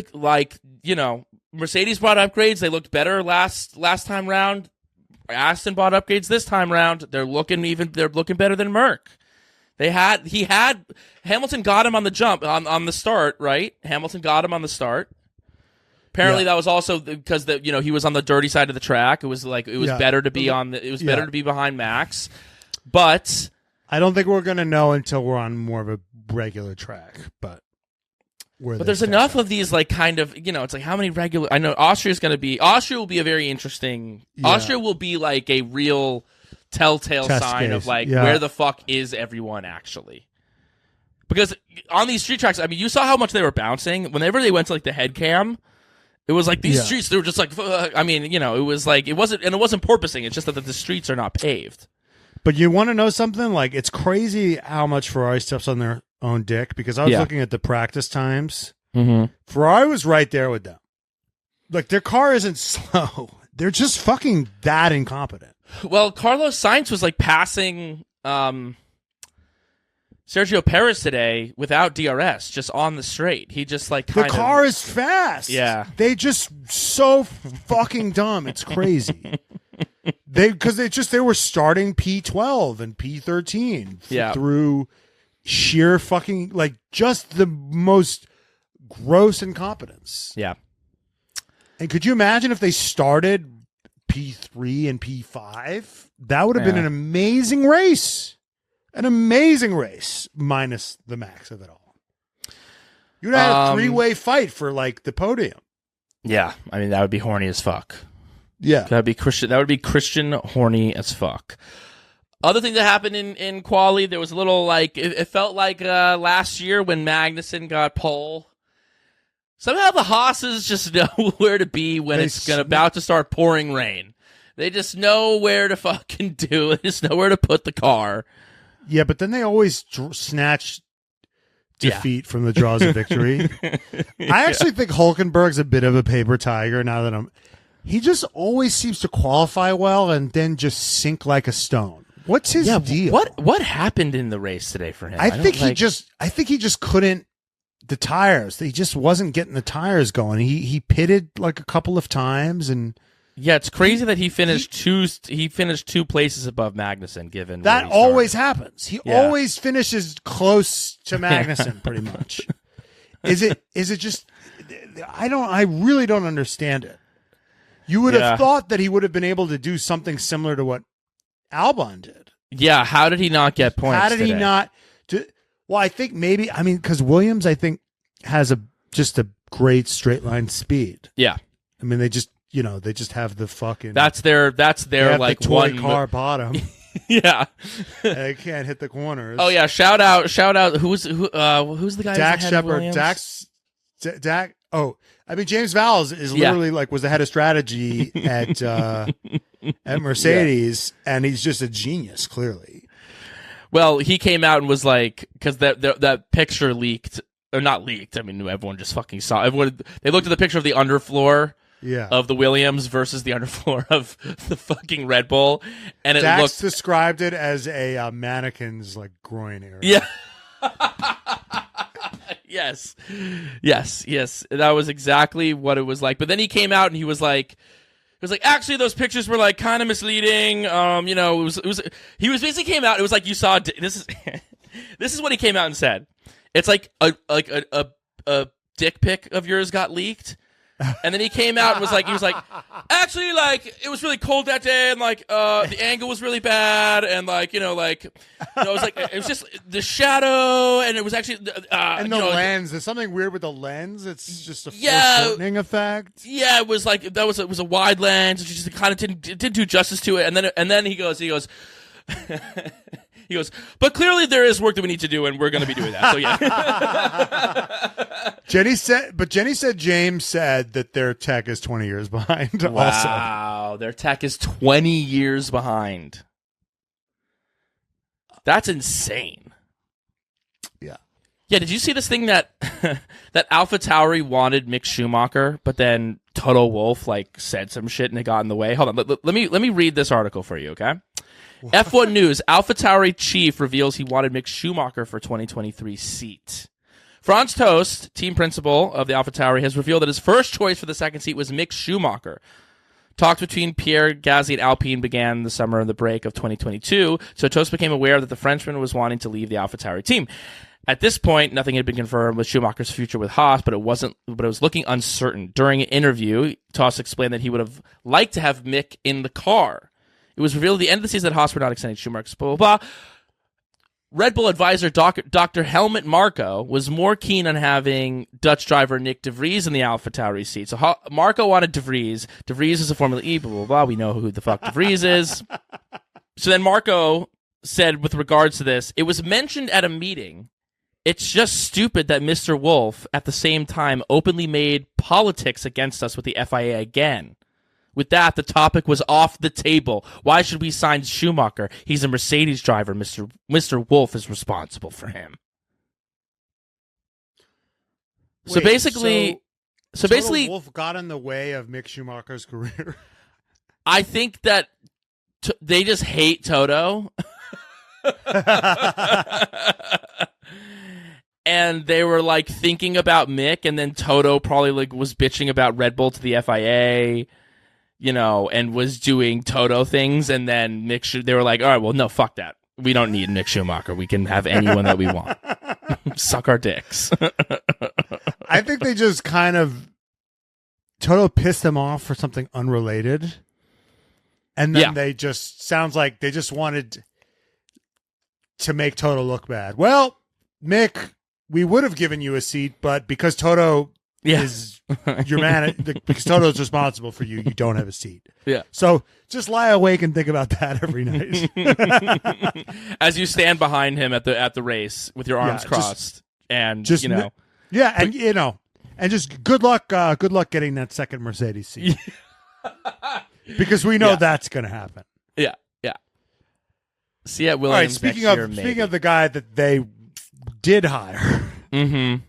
Mercedes brought upgrades. They looked better last time round. Aston bought upgrades this time round. They're looking better than Merc. Hamilton got him on the jump on the start, right? Hamilton got him on the start. Apparently that was also because he was on the dirty side of the track. It was better to be better to be behind Max. But I don't think we're going to know until we're on more of a regular track, but there's enough of these it's like how many regular. I know Austria will be a very interesting. Yeah. Austria will be like a real telltale sign of where the fuck is everyone actually. Because on these street tracks, I mean, you saw how much they were bouncing whenever they went to the head cam. It was like these streets, they were just like, it was like, it wasn't porpoising. It's just that the streets are not paved. But you want to know something? Like, it's crazy how much Ferrari steps on their own dick, because I was looking at the practice times. Mm-hmm. Ferrari was right there with them. Like, their car isn't slow. They're just fucking that incompetent. Well, Carlos Sainz was passing Sergio Perez today without DRS, just on the straight. He just the car is fast. Yeah, they just so fucking dumb. It's crazy. They were starting P12 and P13 through sheer fucking just the most gross incompetence. Yeah. And could you imagine if they started P3 and P5? That would have been an amazing race. An amazing race, minus the Max of it all. You'd have a three-way fight for the podium. Yeah, I mean that would be horny as fuck. Yeah, that would be Christian horny as fuck. Other thing that happened in quali, there was a little it felt like last year when Magnussen got pole. Somehow the Haas's just know where to be when it's about to start pouring rain. They just know where to fucking do it. They just know where to put the car. Yeah, but then they always snatch defeat from the jaws of victory. I actually think Hülkenberg's a bit of a paper tiger now that he just always seems to qualify well and then just sink like a stone. What's his deal? What happened in the race today for him? I think he just couldn't the tires. He just wasn't getting the tires going. He pitted a couple of times and it's crazy that he finished two places above Magnussen. Given that always happens, he always finishes close to Magnussen, pretty much. Is it just? I really don't understand it. You would have thought that he would have been able to do something similar to what Albon did. Yeah, how did he not get points? How did he not? Well, I think maybe because Williams, I think, has just a great straight line speed. Yeah, I mean they just have the fucking. That's their the toy car bottom. Yeah, they can't hit the corners. Oh yeah, shout out! Who's the guy? Dax Shepard. Dak. Oh, I mean James Vowles is literally was the head of strategy at Mercedes, and he's just a genius, clearly. Well, he came out and was because that picture leaked or not leaked. I mean, everyone just fucking saw. They looked at the picture of the underfloor. Yeah. Of the Williams versus the underfloor of the fucking Red Bull, and Dax described it as a mannequin's groin area. Yeah. Yes. That was exactly what it was like. But then he came out and he was actually those pictures were kind of misleading. He basically came out. It was you saw this is this is what he came out and said. It's a dick pic of yours got leaked. And then he came out and was like, actually, like, it was really cold that day, and like, the angle was really bad, and like, it was like, it was just the shadow, and it was actually, and the lens. There's something weird with the lens. It's just a foreshortening effect. Yeah, it was like it was a wide lens. It just kind of didn't do justice to it. And then he goes. He goes, but clearly there is work that we need to do, and we're going to be doing that. So yeah. Jenny said James said that their tech is 20 years behind. Wow, also. Their tech is 20 years behind. That's insane. Yeah. Yeah. Did you see this thing that that AlphaTauri wanted Mick Schumacher, but then Toto Wolff like said some shit and it got in the way? Hold on, let me read this article for you, okay? F1 News, AlphaTauri chief reveals he wanted Mick Schumacher for 2023 seat. Franz Tost, team principal of the AlphaTauri, has revealed that his first choice for the second seat was Mick Schumacher. Talks between Pierre Gasly and Alpine began the summer of the break of 2022, so Tost became aware that the Frenchman was wanting to leave the AlphaTauri team. At this point, nothing had been confirmed with Schumacher's future with Haas, but it was looking uncertain. During an interview, Tost explained that he would have liked to have Mick in the car. It was revealed at the end of the season that Haas were not extending Schumacher, blah, blah, blah. Red Bull advisor Dr. Helmut Marko was more keen on having Dutch driver Nyck de Vries in the AlphaTauri seat. So Marko wanted de Vries. De Vries is a Formula E, blah, blah, blah. We know who the fuck de Vries is. So then Marko said with regards to this, it was mentioned at a meeting. It's just stupid that Mr. Wolff, at the same time, openly made politics against us with the FIA again. With that, the topic was off the table. Why should we sign Schumacher? He's a Mercedes driver. Mr. Wolff is responsible for him. So basically, Wolff got in the way of Mick Schumacher's career. I think that they just hate Toto. And they were like thinking about Mick, and then Toto probably like was bitching about Red Bull to the FIA. And was doing Toto things, and then they were like, all right, well, no, fuck that. We don't need Mick Schumacher. We can have anyone that we want. Suck our dicks. I think they just Toto pissed them off for something unrelated. And then they just wanted to make Toto look bad. Well, Mick, we would have given you a seat, but because Toto is your man, because Toto's responsible for you, you don't have a seat. Yeah. So just lie awake and think about that every night. As you stand behind him at the race with your arms crossed. And just and just good luck getting that second Mercedes seat. Because we know that's gonna happen. Yeah. See at Williams. All right, speaking of the guy that they did hire. Mm-hmm.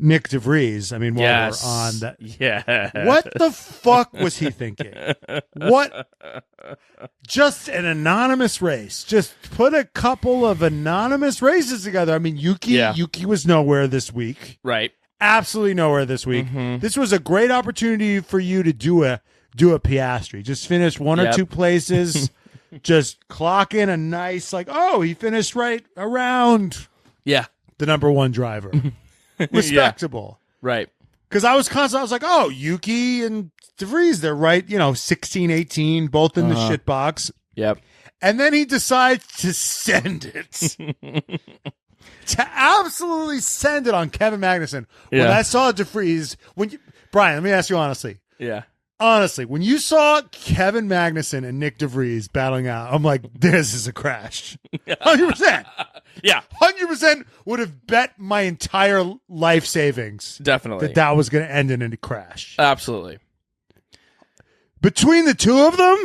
Nyck de Vries. I mean, while we're on that. Yeah. What the fuck was he thinking? What? Just an anonymous race. Just put a couple of anonymous races together. I mean, Yuki was nowhere this week. Right. Absolutely nowhere this week. Mm-hmm. This was a great opportunity for you to do a Piastri. Just finish one or two places. Just clock in a nice, he finished right around the number one driver. Respectable. Right. Because I was like, oh, Yuki and de Vries, they're right, 16, 18, both in the shit box. Yep. And then he decides to send it. To absolutely send it on Kevin Magnussen. When I saw de Vries, Brian, let me ask you honestly. Yeah. Honestly, when you saw Kevin Magnussen and Nyck de Vries battling out, I'm like, this is a crash. 100%. Yeah. 100% would have bet my entire life savings. Definitely. That was going to end in a crash. Absolutely. Between the two of them?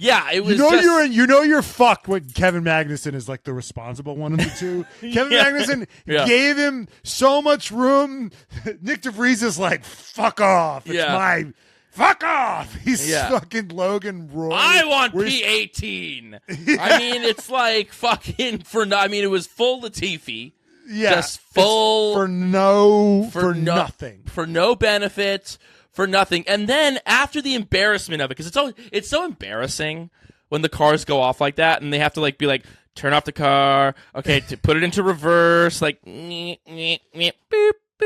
Yeah, it was you're fucked when Kevin Magnussen is like the responsible one of the two. Kevin Magnussen gave him so much room. Nyck de Vries is like, fuck off. It's fuck off. He's fucking Logan Roy. I want P18. I mean, it's like fucking it was full Latifi. Yeah. Just full for nothing. For no benefits. For nothing. And then after the embarrassment of it, because it's so embarrassing when the cars go off like that and they have to be like, turn off the car. Okay, to put it into reverse, like beep, beep,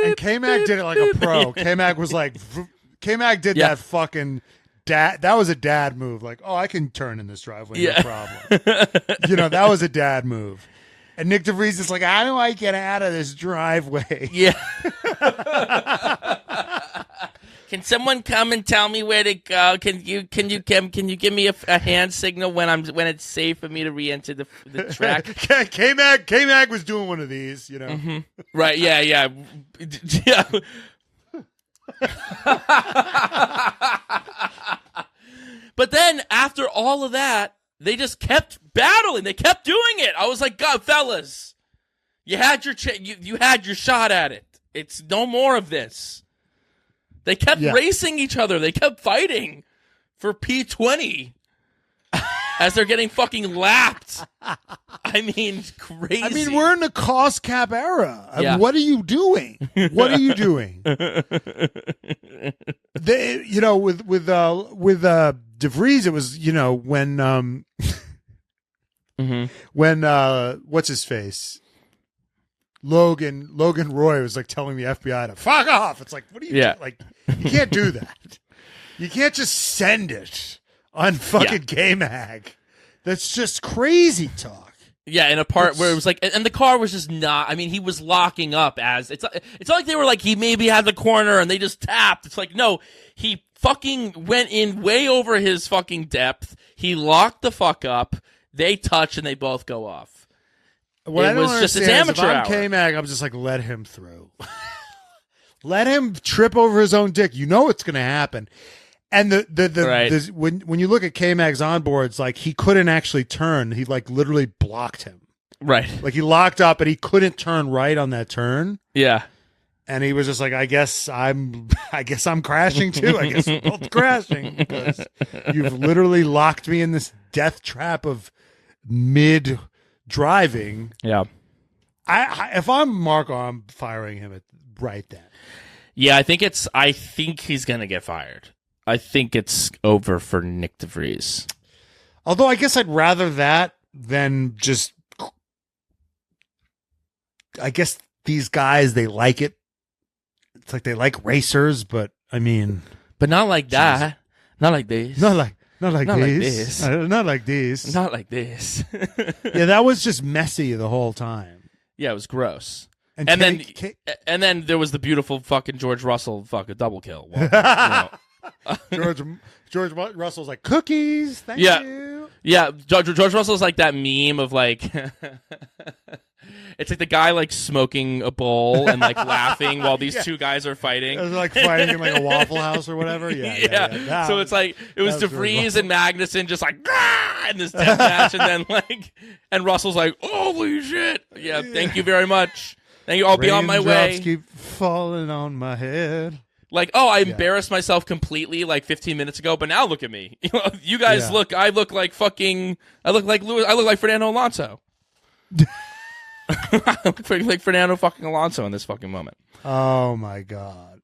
and K-Mag did it like a pro. K-Mag was like, K-Mag did that fucking dad. That was a dad move. Like, oh, I can turn in this driveway, no problem. That was a dad move. And Nyck de Vries is like, how do I get out of this driveway? Yeah. Can someone come and tell me where to go? Can you give me a hand signal when it's safe for me to re-enter the track? K-Mag was doing one of these, Mm-hmm. Right? Yeah, yeah. But then after all of that, they just kept battling. They kept doing it. I was like, God, fellas, you had your you had your shot at it. It's no more of this. They kept racing each other. They kept fighting for P20 as they're getting fucking lapped. I mean, crazy. I mean, we're in the cost cap era. I mean, what are you doing? What are you doing? With De Vries, it was when when what's his face. Logan Roy was like telling the FBI to fuck off. It's like, what are you doing? Like, you can't do that. You can't just send it on fucking K-Mag. That's just crazy talk. Yeah, in a part where it was like, and the car was just not. I mean, he was locking up as it's not like they were like he maybe had the corner and they just tapped. It's like no, he fucking went in way over his fucking depth. He locked the fuck up. They touch and they both go off. What it was just his amateur hour. If I'm K-Mag, I'm just like, let him through. Let him trip over his own dick. You know it's going to happen. And when you look at K-Mag's onboards, like he couldn't actually turn. He like literally blocked him. Right. Like he locked up and he couldn't turn right on that turn. Yeah. And he was just like, I guess I'm crashing too. I guess we're both crashing because you've literally locked me in this death trap of mid driving. Yeah. If I'm Marco, I'm firing him right then. Yeah, I think he's gonna get fired. I think it's over for Nyck de Vries. Although I guess I'd rather that than just. I guess these guys, they like it. It's like they like racers, but I mean, but not like that. Not like this. Not like Not like this. Not like this. Not like this. Yeah, that was just messy the whole time. Yeah, it was gross. And then there was the beautiful fucking George Russell fucking double kill. Well, George Russell's like, cookies, thank you. Yeah, George Russell's like that meme of like it's like the guy like smoking a bowl and like laughing while these two guys are fighting. It was like fighting in like a Waffle House or whatever. Yeah. So it's like it was De Vries and Magnussen just like in this death match, and then like and Russell's like, holy shit! Yeah, thank you very much. Thank you. I'll be on my way. Keep falling on my head. Like, oh, I embarrassed myself completely like 15 minutes ago, but now look at me. You guys look. I look like fucking. I look like Lewis. I look like Fernando Alonso. I look like Fernando fucking Alonso in this fucking moment. Oh my god.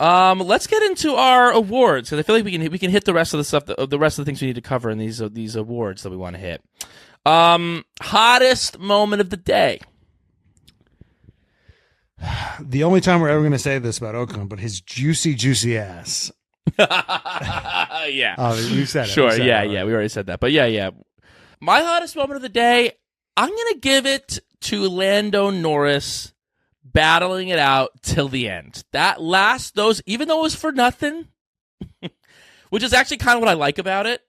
Let's get into our awards because I feel like we can hit the rest of the stuff. The rest of the things we need to cover in these awards that we want to hit. Hottest moment of the day. The only time we're ever going to say this about Ocon, but his juicy ass. Yeah. Oh, we said it. Sure. Yeah. We already said that. But yeah. My hottest moment of the day, I'm going to give it to Lando Norris battling it out till the end. Even though it was for nothing, which is actually kind of what I like about it,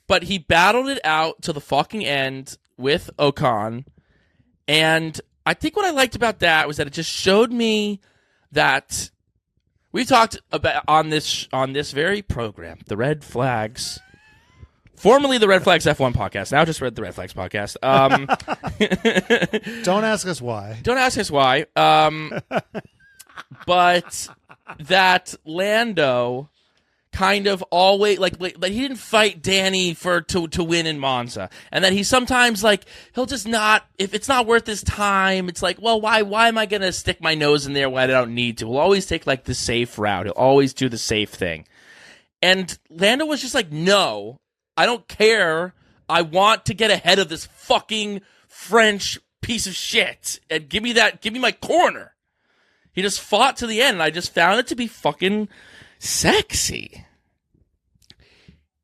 but he battled it out to the fucking end with Ocon, and I think what I liked about that was that it just showed me that we talked about on this very program, the Red Flags, formerly the Red Flags F1 podcast, now just the Red Flags podcast. Don't ask us why. Don't ask us why. But that Lando kind of always like he didn't fight Danny to win in Monza, and that he sometimes like he'll just not, if it's not worth his time, it's like, well, why am I gonna stick my nose in there when I don't need to? We'll always take like the safe route. He'll always do the safe thing. And Lando was just like, no, I don't care I want to get ahead of this fucking French piece of shit and give me my corner. He just fought to the end, and I just found it to be fucking sexy.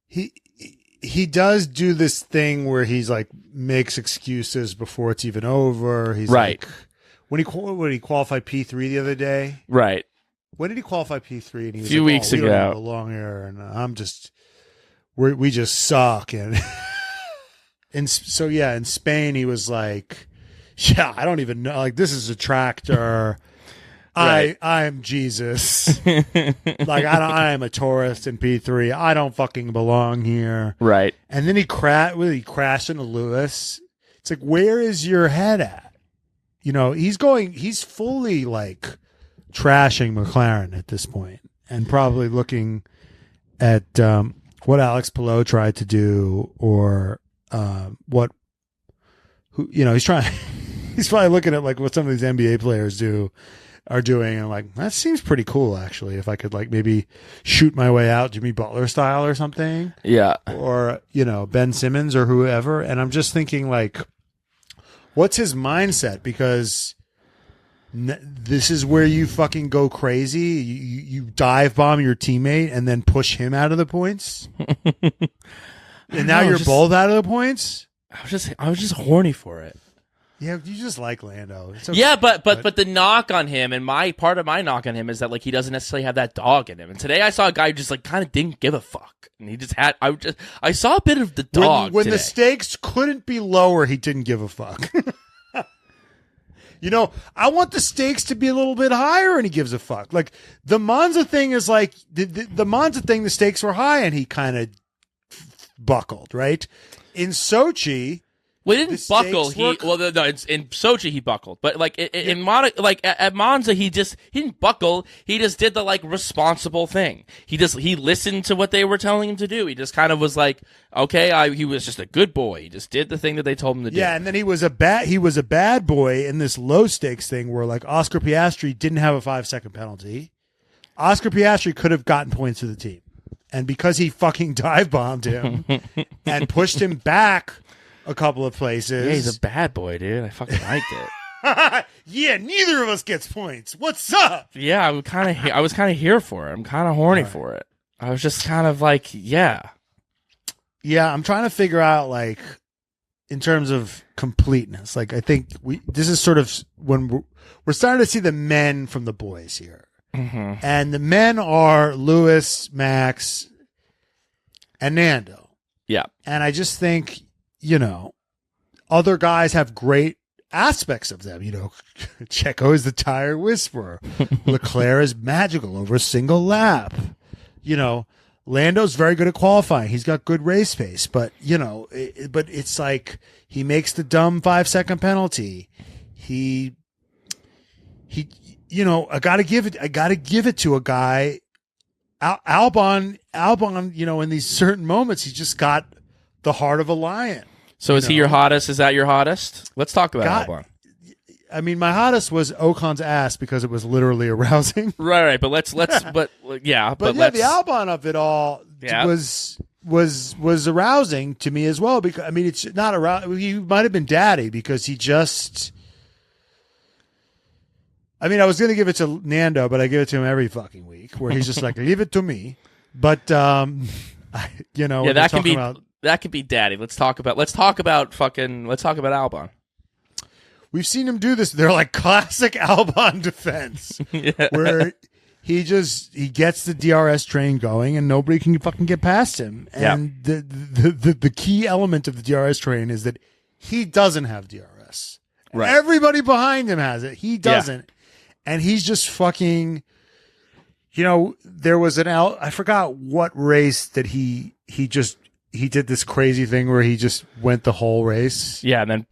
He does do this thing where he's like makes excuses before it's even over. He's right. Like, when he qualified P3 the other day. Right. When did he qualify P3? And he was a few weeks ago. We don't belong here, and we just suck. And in Spain he was like, yeah, I don't even know. Like, this is a tractor. Right. I'm Jesus. Like, I am a tourist in P3. I don't fucking belong here. Right. And then he crashed into Lewis. It's like, where is your head at? You know, he's fully like trashing McLaren at this point, and probably looking at what Alex Palou tried to do, or he's probably looking at like what some of these NBA players are doing, and like, that seems pretty cool actually, if I could like maybe shoot my way out Jimmy Butler style or something. Yeah. Or, Ben Simmons or whoever. And I'm just thinking, like, what's his mindset? Because this is where you fucking go crazy. You dive bomb your teammate and then push him out of the points. And now you're both out of the points. I was just horny for it. Yeah, you just like Lando. It's okay, yeah, but the knock on him, and part of my knock on him is that like he doesn't necessarily have that dog in him. And today I saw a guy who just like kind of didn't give a fuck, and he just had. I saw a bit of the dog when today. The stakes couldn't be lower. He didn't give a fuck. I want the stakes to be a little bit higher, and he gives a fuck. Like, the Monza thing is like the Monza thing. The stakes were high, and he kind of buckled. Right in Sochi. Well, he didn't buckle. In Sochi he buckled, but like at Monza he didn't buckle. He just did the like responsible thing. He listened to what they were telling him to do. He just kind of was like, okay, he was just a good boy. He just did the thing that they told him to do. Yeah, and then he was a bad boy in this low stakes thing where like Oscar Piastri didn't have a 5-second penalty. Oscar Piastri could have gotten points for the team, and because he fucking dive bombed him and pushed him back a couple of places. Yeah, he's a bad boy, dude. I fucking liked it. Yeah, neither of us gets points. What's up? Yeah, I was kind of here for it. I'm kind of horny for it. I was just kind of like, yeah. Yeah, I'm trying to figure out, like, in terms of completeness. Like, I think this is sort of when we're starting to see the men from the boys here. Mm-hmm. And the men are Lewis, Max, and Nando. Yeah. And I just think, other guys have great aspects of them. Checo is the tire whisperer. Leclerc is magical over a single lap. Lando's very good at qualifying. He's got good race pace, but but it's like he makes the dumb 5-second penalty. I gotta give it to a guy. Albon, in these certain moments, he's just got the heart of a lion. So is he your hottest? Is that your hottest? Let's talk about Albon. I mean, my hottest was Ocon's ass because it was literally arousing. Right. But let's the Albon of it all was arousing to me as well, because I mean, it's not arousing. He might have been daddy because he just. I mean, I was going to give it to Nando, but I give it to him every fucking week, where he's just like, leave it to me. But that could be daddy. Let's talk about Albon. We've seen him do this. They're like classic Albon defense, where he gets the DRS train going and nobody can fucking get past him. And the key element of the DRS train is that he doesn't have DRS. Right. Everybody behind him has it. He doesn't. And he's just fucking, there was I forgot what race that he did this crazy thing where he just went the whole race. Yeah, and then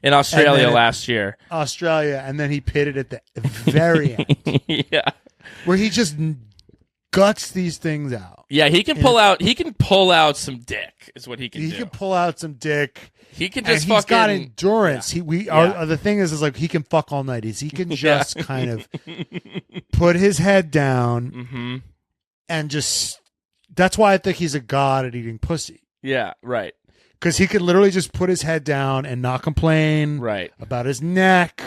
in Australia last year. And then he pitted at the very end. Yeah, where he just guts these things out. Yeah, he can pull out some dick. Is what he can do. He can pull out some dick. He can just he's got endurance. Yeah. The thing is like he can fuck all night. He can just kind of put his head down and just. That's why I think he's a god at eating pussy. Yeah, right. Because he could literally just put his head down and not complain about his neck,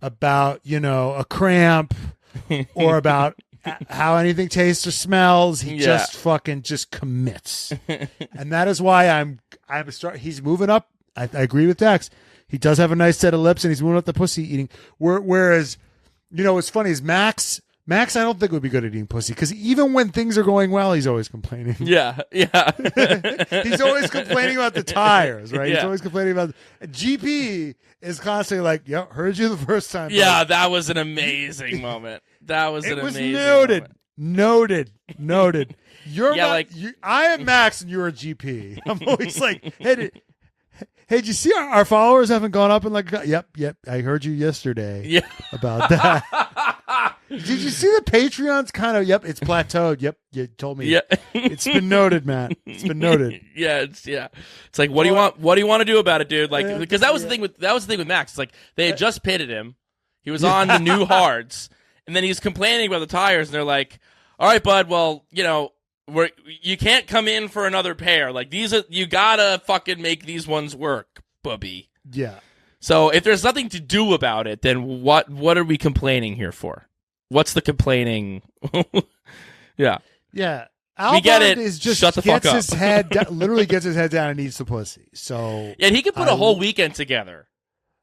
about, a cramp, or about how anything tastes or smells. He just fucking just commits. And that is why he's moving up. I agree with Dex. He does have a nice set of lips, and he's moving up the pussy eating. Whereas, what's funny is Max, I don't think would be good at eating pussy because even when things are going well, he's always complaining. Yeah. He's always complaining about the tires, right? Yeah. He's always complaining about GP is constantly like, "Yep, heard you the first time." Yeah, that was an amazing moment. That was an amazing moment. Noted. I am Max and you're a GP. I'm always like, hey, did you see our followers haven't gone up in like? Yep. I heard you yesterday. About that. Did you see the Patreon's kind of? Yep, it's plateaued. Yep, you told me. Yeah, it's been noted, Matt. It's been noted. It's like, what do you want? What do you want to do about it, dude? Like, because that was the thing with Max. It's like they had just pitted him. He was on the new hards, and then he's complaining about the tires, and they're like, "All right, bud. Well, you can't come in for another pair. Like you gotta fucking make these ones work, bubby." Yeah. So if there's nothing to do about it, then what are we complaining here for? What's the complaining? Yeah. Albon we get it. Is just shut the fuck up. Literally gets his head down and eats the pussy. So and he can put a whole weekend together.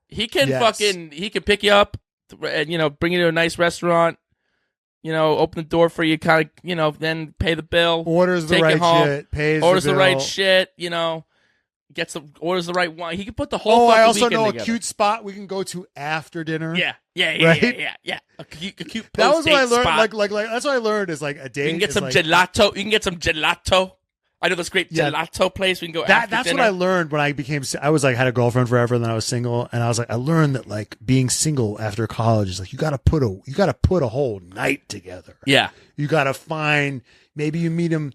He can he can pick you up and bring you to a nice restaurant. Open the door for you, kind of, then pay the bill. Orders the right shit, pays orders the the bill. right shit, orders the right wine. He can put the whole fucking I also weekend know together. A cute spot we can go to after dinner. Yeah. Right? Yeah. A cute that was what I learned. Spot. Like that's what I learned is like a date. You can get some gelato. You can get some gelato. I know this great gelato place. We can go after That's dinner. what I learned when I had a girlfriend forever, and then I was single, and I was like, I learned that like being single after college is like you got to put a whole night together. Yeah, you got to find, maybe you meet him.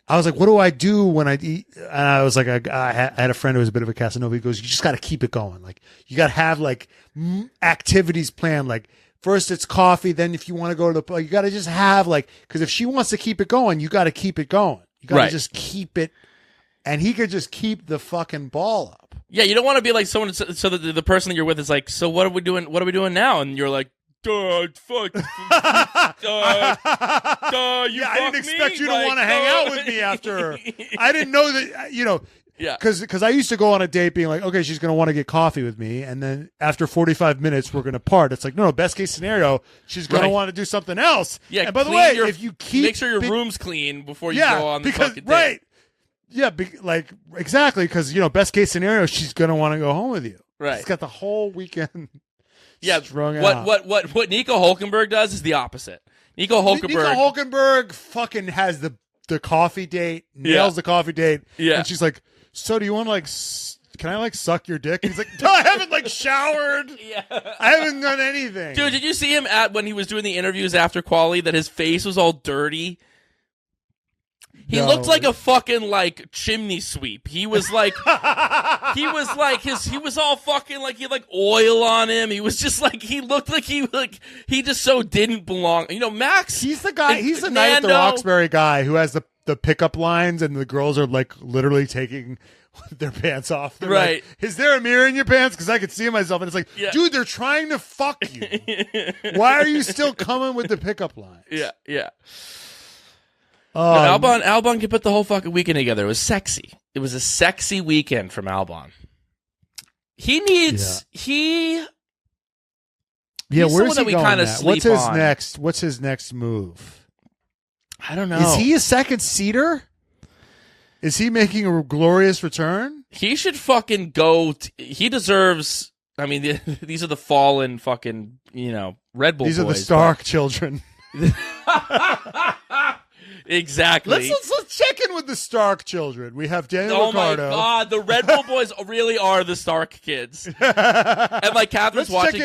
I was like, what do I do when I eat? And I was like, I had a friend who was a bit of a Casanova. He goes, you just got to keep it going. Like you got to have like activities planned. Like first it's coffee, then if you want to go to the, you got to just have like, because if she wants to keep it going, you got to keep it going. You got to just keep it, and he could just keep the fucking ball up. Yeah, you don't want to be like someone, so that the person that you're with is like, so what are we doing? What are we doing now? And you're like, duh, fuck. I didn't expect you to want to hang out with me after. I didn't know that, Yeah. Because I used to go on a date being like, okay, she's going to want to get coffee with me. And then after 45 minutes, we're going to part. It's like, no, best case scenario, she's going to want to do something else. Yeah. And by the way, if you make sure your room's clean before you go on the fucking date. Right. Yeah. Exactly. Because, best case scenario, she's going to want to go home with you. Right. She's got the whole weekend. Strung out. What Nico Hulkenberg does is the opposite. Nico Hulkenberg fucking has the coffee date, nails the coffee date. Yeah. And she's like, so do you want to can I suck your dick? And he's like, no, I haven't showered. Yeah. I haven't done anything. Dude, did you see him when he was doing the interviews after quali that his face was all dirty? He looked like a fucking chimney sweep. He was like, he was all fucking he had oil on him. He was just he looked like he just so didn't belong. Max. He's the guy. He's the Night at the Roxbury guy who has the pickup lines, and the girls are literally taking their pants off. They're right. Is there a mirror in your pants? Because I could see myself, and it's dude, they're trying to fuck you. Why are you still coming with the pickup lines? Yeah. Albon could put the whole fucking weekend together. It was sexy. It was a sexy weekend from Albon. He needs where's someone he that we going kind of at? sleep on. What's his next move? I don't know. Is he a second seater? Is he making a glorious return? He should fucking go. He deserves. I mean, these are the fallen fucking Red Bull. These are boys, the Stark children. Exactly. Let's check in with the Stark children. We have Daniel Ricciardo. Oh my god, the Red Bull boys really are the Stark kids. And Catherine's watching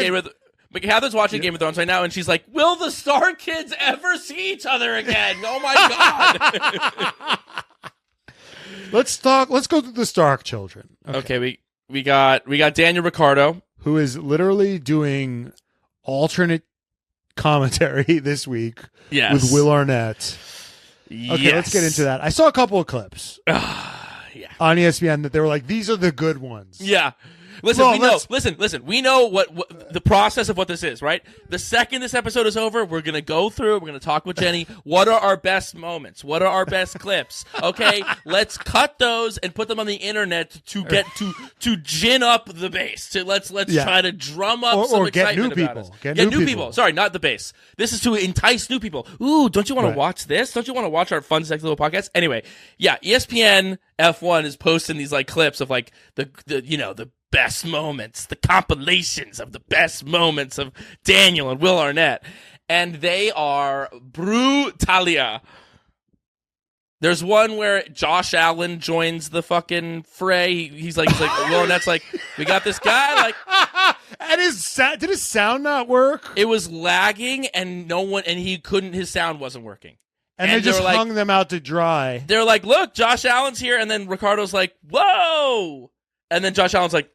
Game of Thrones right now, and she's like, "Will the Stark kids ever see each other again?" Oh my god. Let's go to the Stark children. Okay, we got Daniel Ricciardo, who is literally doing alternate commentary this week with Will Arnett. Okay, let's get into that. I saw a couple of clips. on ESPN that they were like, these are the good ones. Yeah. Listen, we know what the process of what this is, right? The second this episode is over, we're going to go through, we're going to talk with Jenny. What are our best moments? What are our best clips? Okay, let's cut those and put them on the internet to get to gin up the base. Let's try to drum up some excitement about us. Get new people. Sorry, not the base. This is to entice new people. Ooh, don't you want to watch this? Don't you want to watch our fun, sexy little podcast? Anyway, yeah, ESPN F1 is posting these like clips of like the best moments, the compilations of the best moments of Daniel and Will Arnett, and they are brutalia. There's one where Josh Allen joins the fucking fray. He's like Will Arnett's like, we got this guy, like, and did his sound not work? It was lagging, and his sound wasn't working. And they just hung them out to dry. They're like, look, Josh Allen's here, and then Ricardo's like, whoa, and then Josh Allen's like,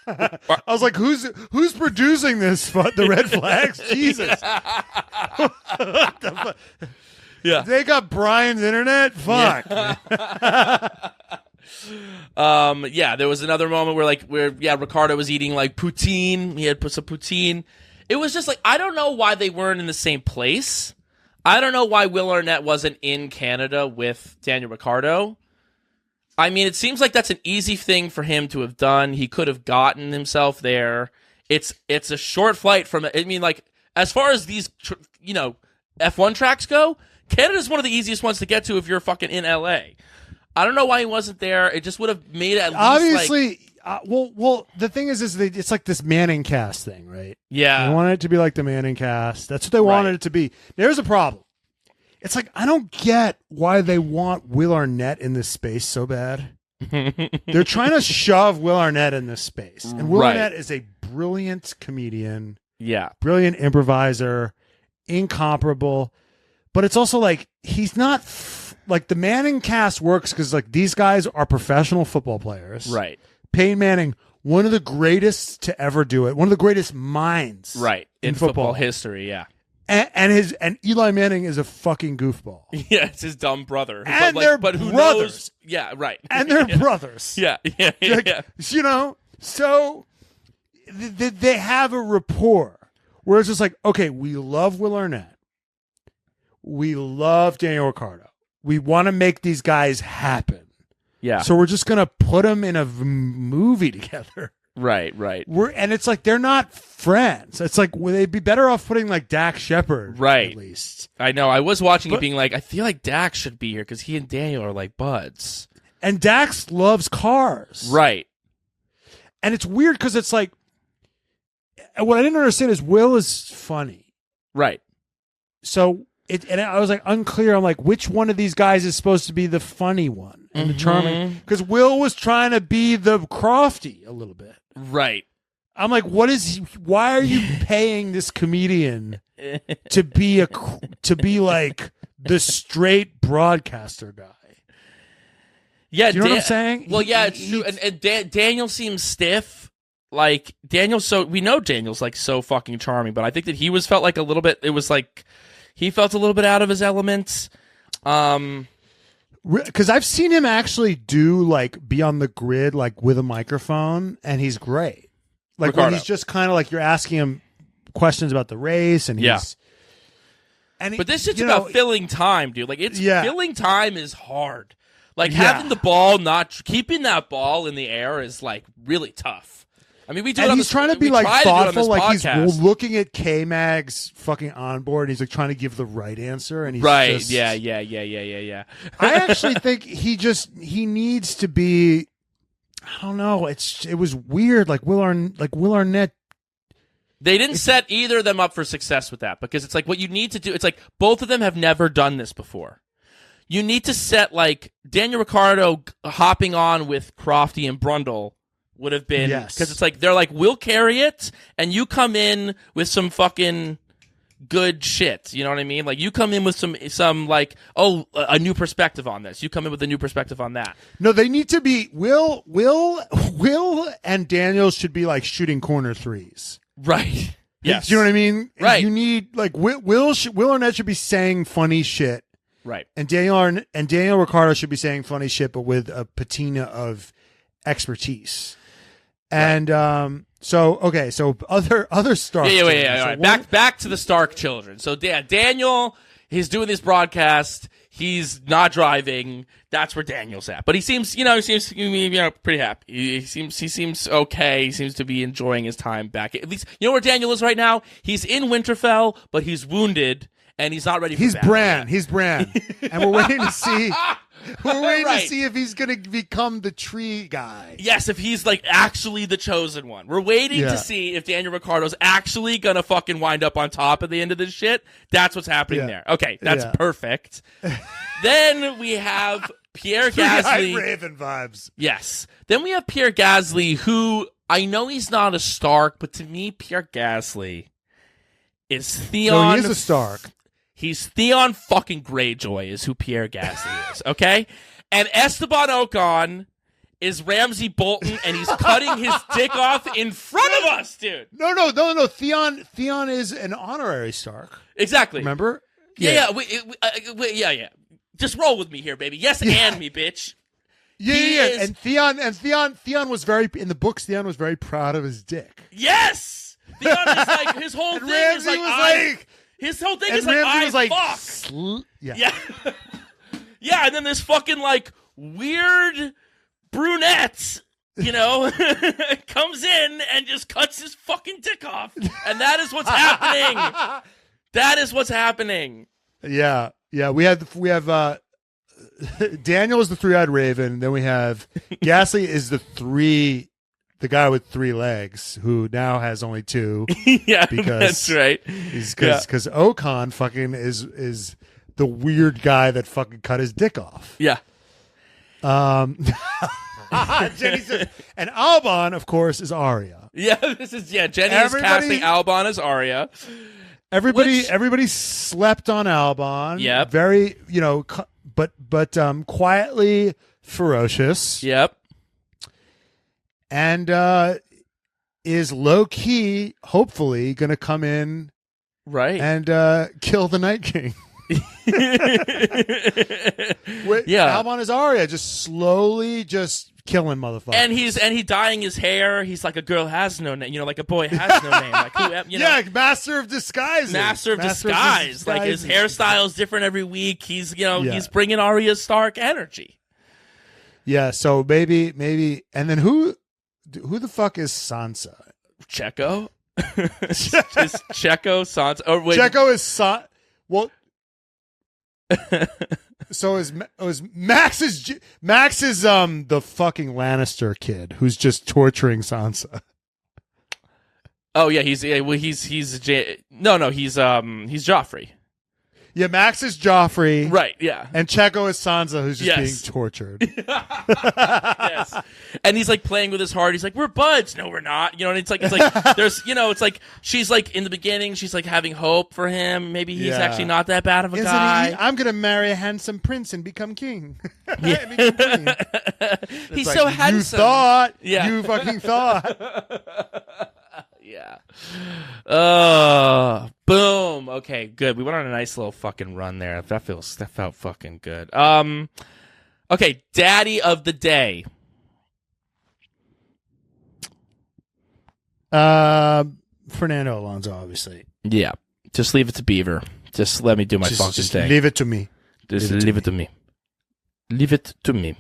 I was like, who's producing this? The red flags? Jesus. Yeah. They got Brian's internet? Fuck. Yeah, there was another moment where Ricardo was eating like poutine. He had put some poutine. It was just like, I don't know why they weren't in the same place. I don't know why Will Arnett wasn't in Canada with Daniel Ricciardo. I mean, it seems like that's an easy thing for him to have done. He could have gotten himself there. It's a short flight from. I mean, like, as far as these, F1 tracks go, Canada's one of the easiest ones to get to if you're fucking in LA. I don't know why he wasn't there. It just would have made it at least. Obviously, well, the thing is it's like this Manning cast thing, right? Yeah, they wanted it to be like the Manning cast. That's what they wanted it to be. There's a problem. It's like, I don't get why they want Will Arnett in this space so bad. They're trying to shove Will Arnett in this space. And Will Arnett is a brilliant comedian. Yeah. Brilliant improviser. Incomparable. But it's also like, he's not... like, the Manning cast works because, like, these guys are professional football players. Right. Peyton Manning, one of the greatest to ever do it. One of the greatest minds. Right. In football history, yeah. And Eli Manning is a fucking goofball. Yeah, it's his dumb brother. And they're brothers. Knows? Yeah, right. And they're brothers. Yeah. So they have a rapport where it's just like, okay, we love Will Arnett. We love Daniel Ricciardo. We want to make these guys happen. Yeah. So we're just going to put them in a movie together. Right. And it's like, they're not friends. It's like, they'd be better off putting like Dak Shepard, right? At least. I know. I was watching it being like, I feel like Dak should be here because he and Daniel are like buds. And Dax loves cars. Right. And it's weird because it's like, what I didn't understand is Will is funny. Right. So, and I was like unclear. I'm like, which one of these guys is supposed to be the funny one and the charming? Because Will was trying to be the crafty a little bit. Right. I'm like, why are you paying this comedian to be like the straight broadcaster guy? Yeah. Do you know what I'm saying? Well, yeah, it's true. And Daniel seems stiff. Like, we know Daniel's like so fucking charming, but I think that he felt like a little bit, it was like, he felt a little bit out of his element. Because I've seen him actually be on the grid, like with a microphone, and he's great. Like Ricardo. When he's just kind of like, you're asking him questions about the race, and he's. And but this shit's about filling time, dude. Like, filling time is hard. Like, having the ball, keeping that ball in the air is like really tough. I mean, we do. And he's trying to be like thoughtful, like he's looking at K-Mag's fucking onboard. And he's like trying to give the right answer, and he's right. Just, yeah. I actually think he needs to be. I don't know. It was weird. Like Will Arnett. They didn't set either of them up for success with that, because it's like what you need to do. It's like both of them have never done this before. You need to set like Daniel Ricciardo hopping on with Crofty and Brundle. Would have been, because it's like they're like, we'll carry it, and you come in with some fucking good shit. You know what I mean? Like, you come in with some like, a new perspective on this. You come in with a new perspective on that. No, they need to be Will and Daniel should be like shooting corner threes. Right. Yes. Do you know what I mean? Right. You need like Will Arnett should be saying funny shit. Right. And Daniel Ricciardo should be saying funny shit, but with a patina of expertise. And so other Stark. Yeah. All right. Back to the Stark children. So Daniel, he's doing this broadcast. He's not driving. That's where Daniel's at. But he seems pretty happy. He seems okay. He seems to be enjoying his time back. At least where Daniel is right now. He's in Winterfell, but he's wounded and he's not ready for battle. He's Bran. And we're waiting to see. We're waiting to see if he's going to become the tree guy. Yes, if he's like actually the chosen one. We're waiting to see if Daniel Ricciardo's actually going to fucking wind up on top at the end of this shit. That's what's happening there. Okay, that's perfect. Then we have Pierre Gasly. Raven vibes. Yes. Then we have Pierre Gasly, who I know he's not a Stark, but to me, Pierre Gasly is Theon. No, he is a Stark. He's Theon fucking Greyjoy is who Pierre Gasly is, okay? And Esteban Ocon is Ramsay Bolton, and he's cutting his dick off in front of us, dude. No. Theon is an honorary Stark. Exactly. Remember? Yeah. Just roll with me here, baby. Yes, and me, bitch. Yeah. And Theon was very in the books. Theon was very proud of his dick. Yes. Theon is like his whole thing is like his whole thing is like, fuck. Yeah. Yeah, and then this fucking, like, weird brunette, comes in and just cuts his fucking dick off. And that is what's happening. That is what's happening. Yeah. We have Daniel is the three-eyed raven. Then we have Gasly is the guy with 3 legs who now has only 2. Yeah, because that's right. Because Ocon fucking is the weird guy that fucking cut his dick off. Yeah. Jenny says, and Albon, of course, is Arya. Yeah, Jenny is casting Albon as Arya. Everybody slept on Albon. Yep. Very, but quietly ferocious. Yep. And is low-key, hopefully, going to come in right and kill the Night King. Albon is Arya, just slowly just killing motherfuckers. And he's dyeing his hair. He's like a girl has no name, like a boy has no name. Like yeah, master of disguise. Master of disguise. Like his hairstyle is different every week. He's he's bringing Arya Stark energy. Yeah, so maybe, and then who the fuck is Sansa? Checo? Is Checo Sansa? Oh, wait. Checo is well. So is Max is the fucking Lannister kid who's just torturing Sansa. Oh yeah, he's Joffrey. Yeah, Max is Joffrey. Right, yeah. And Checo is Sansa, who's just being tortured. Yes. And he's like playing with his heart. He's like, we're buds. No, we're not. And it's like there's it's like she's like in the beginning, she's like having hope for him. Maybe he's actually not that bad of a guy. I'm gonna marry a handsome prince and become king. Yeah. He's like, so handsome. You thought. Yeah. You fucking thought. Yeah. Boom. Okay, good. We went on a nice little fucking run there. That felt fucking good. Okay, Daddy of the Day. Fernando Alonso, obviously. Yeah. Just leave it to Beaver. Just let me do my fucking thing. Leave it to me. Just leave it to me. Leave it to me.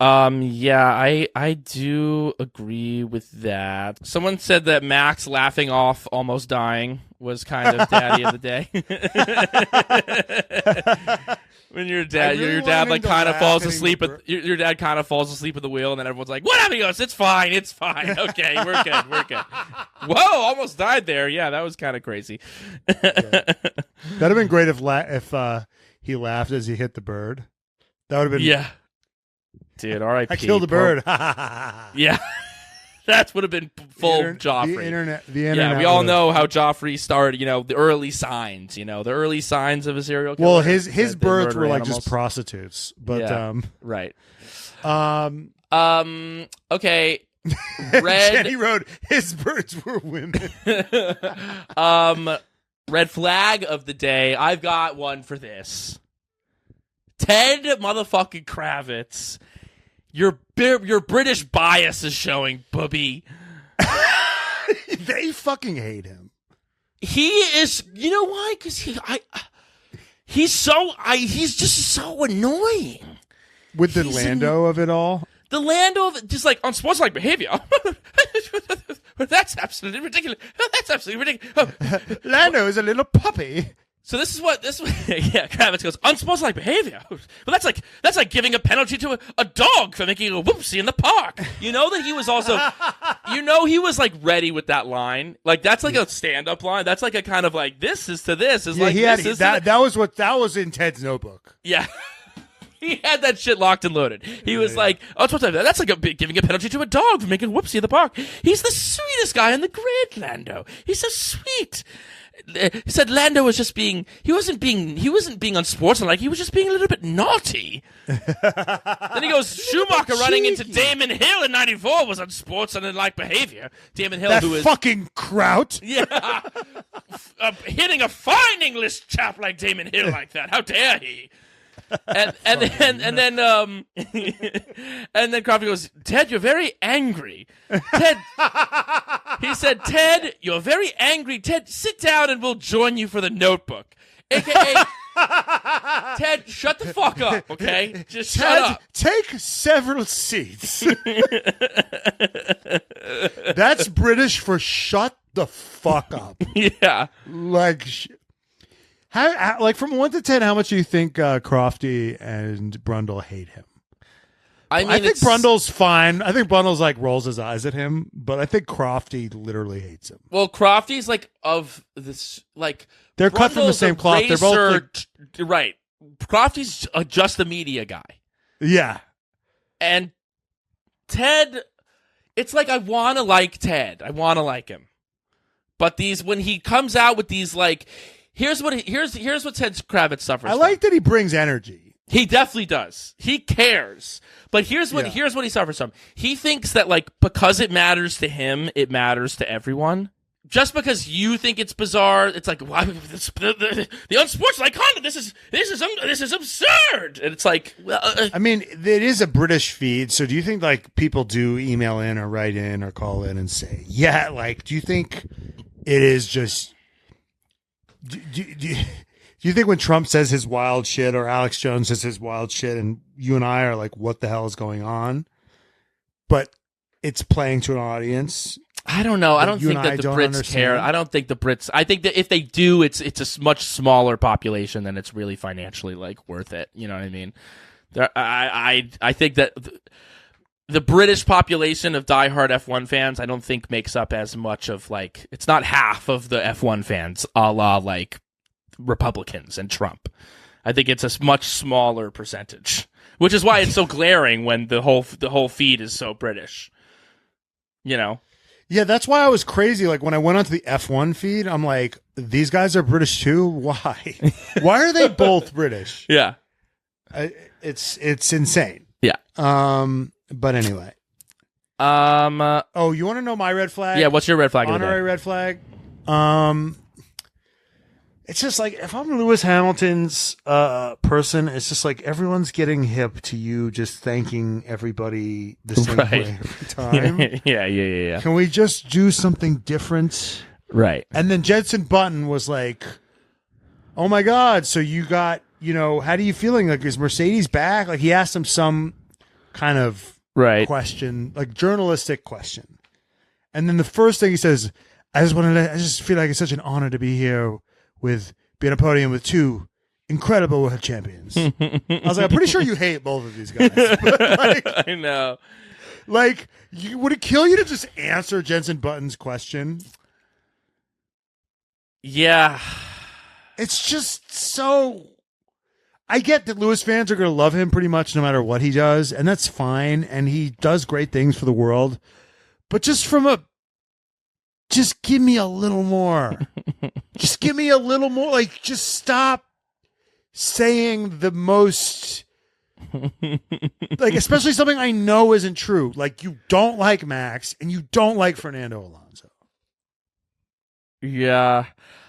Yeah, I do agree with that. Someone said that Max laughing off almost dying was kind of Daddy of the Day. When your dad like kind of falls asleep your dad kind of falls asleep at the wheel, and then everyone's like, "What happened?" He goes, "It's fine. Okay, we're good. Whoa, almost died there. Yeah, that was kind of crazy. That'd have been great if he laughed as he hit the bird. That would have been Dude, R.I.P. I killed a bird. Yeah. That would have been full Joffrey. The internet. Yeah, we all know how Joffrey started, the early signs, the early signs of a serial killer. Well, his birds were like just prostitutes. But right. Okay. Red Jenny wrote his birds were women. Red flag of the day. I've got one for this. Ted motherfucking Kravitz. Your British bias is showing, booby. They fucking hate him. He is. You know why? Because he's just so annoying. With the Lando of it all? The Lando of it, just like unsportsmanlike behavior. That's absolutely ridiculous. That's absolutely ridiculous. Lando is a little puppy. So this is what Kravitz goes, unsportsmanlike behavior. Well, that's like giving a penalty to a dog for making a whoopsie in the park. You know that he was also, he was like ready with that line. Like that's like a stand-up line. That's like a kind of like this is to this is like this is that was in Ted's notebook. Yeah. He had that shit locked and loaded. He was like, "Oh, that's like giving a penalty to a dog for making a whoopsie in the park." He's the sweetest guy in the grid, Lando. He's so sweet. He said Lando was just being. He wasn't being unsportsmanlike. He was just being a little bit naughty. Then he goes, Schumacher running into Damon Hill in '94 was unsportsmanlike behavior. Damon Hill, who is fucking kraut. Yeah, hitting a fine English chap like Damon Hill like that. How dare he? And then Crofty goes, Ted, you're very angry. Ted, he said, Ted, you're very angry. Ted, sit down and we'll join you for the Notebook. AKA, Ted, shut the fuck up, okay? Just Ted, shut up. Take several seats. That's British for shut the fuck up. Yeah. Like... How, like from 1 to 10, how much do you think Crofty and Brundle hate him? I think Brundle's fine. I think Brundle's like rolls his eyes at him, but I think Crofty literally hates him. Well, Crofty's like of this like they're cut from the same cloth. They're both right. Crofty's just the media guy. Yeah, and Ted, it's like I want to like Ted. I want to like him, but when he comes out with these like. Here's what Ted Kravitz suffers. I like that he brings energy. He definitely does. He cares. But here's what he suffers from. He thinks that like because it matters to him, it matters to everyone. Just because you think it's bizarre, it's like the unsportsmanlike conduct. This is absurd. And it's like, well, I mean, it is a British feed. So do you think like people do email in or write in or call in and say, yeah, like, do you think it is just? Do you think when Trump says his wild shit or Alex Jones says his wild shit and you and I are like, what the hell is going on? But it's playing to an audience. I don't know. I don't think that the Brits care. I don't think the Brits. I think that if they do, it's a much smaller population than it's really financially like worth it. You know what I mean? I think that the British population of diehard F1 fans, I don't think makes up as much of like, it's not half of the F1 fans, a la like Republicans and Trump. I think it's a much smaller percentage, which is why it's so glaring when the whole feed is so British. You know? Yeah, that's why I was crazy. Like when I went onto the F1 feed, I'm like, these guys are British too? Why? Why are they both British? Yeah. It's insane. Yeah. But anyway. Oh, you want to know my red flag? Yeah, what's your red flag? Honorary red flag. It's just like if I'm Lewis Hamilton's person, it's just like everyone's getting hip to you just thanking everybody the same way every time. Yeah. Can we just do something different? Right. And then Jensen Button was like, "Oh my God, so you got, how do you feeling? Like, is Mercedes back?" Like he asked him some kind of question, like journalistic question. And then the first thing he says, I just feel like it's such an honor to be here with being on a podium with two incredible world champions. I was like, I'm pretty sure you hate both of these guys. But I know. Like, would it kill you to just answer Jensen Button's question? Yeah. It's just so... I get that Lewis fans are going to love him pretty much no matter what he does, and that's fine, and he does great things for the world. But just give me a little more. Just give me a little more. Like, just stop saying the most, like, especially something I know isn't true. Like, you don't like Max, and you don't like Fernando Alonso. Yeah.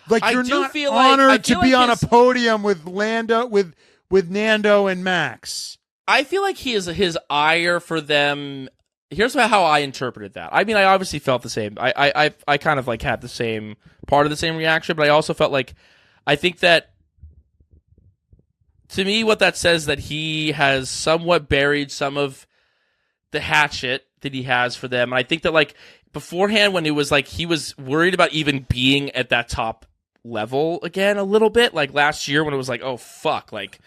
Like you're not honored to be on a podium with Lando, with Nando and Max. I feel like his ire for them. Here's how I interpreted that. I mean, I obviously felt the same. I kind of like had the same part of the same reaction, but I also felt like I think that to me, what that says that he has somewhat buried some of the hatchet that he has for them. And I think that like beforehand, when it was like he was worried about even being at that top level again a little bit, like last year when it was like, oh fuck, like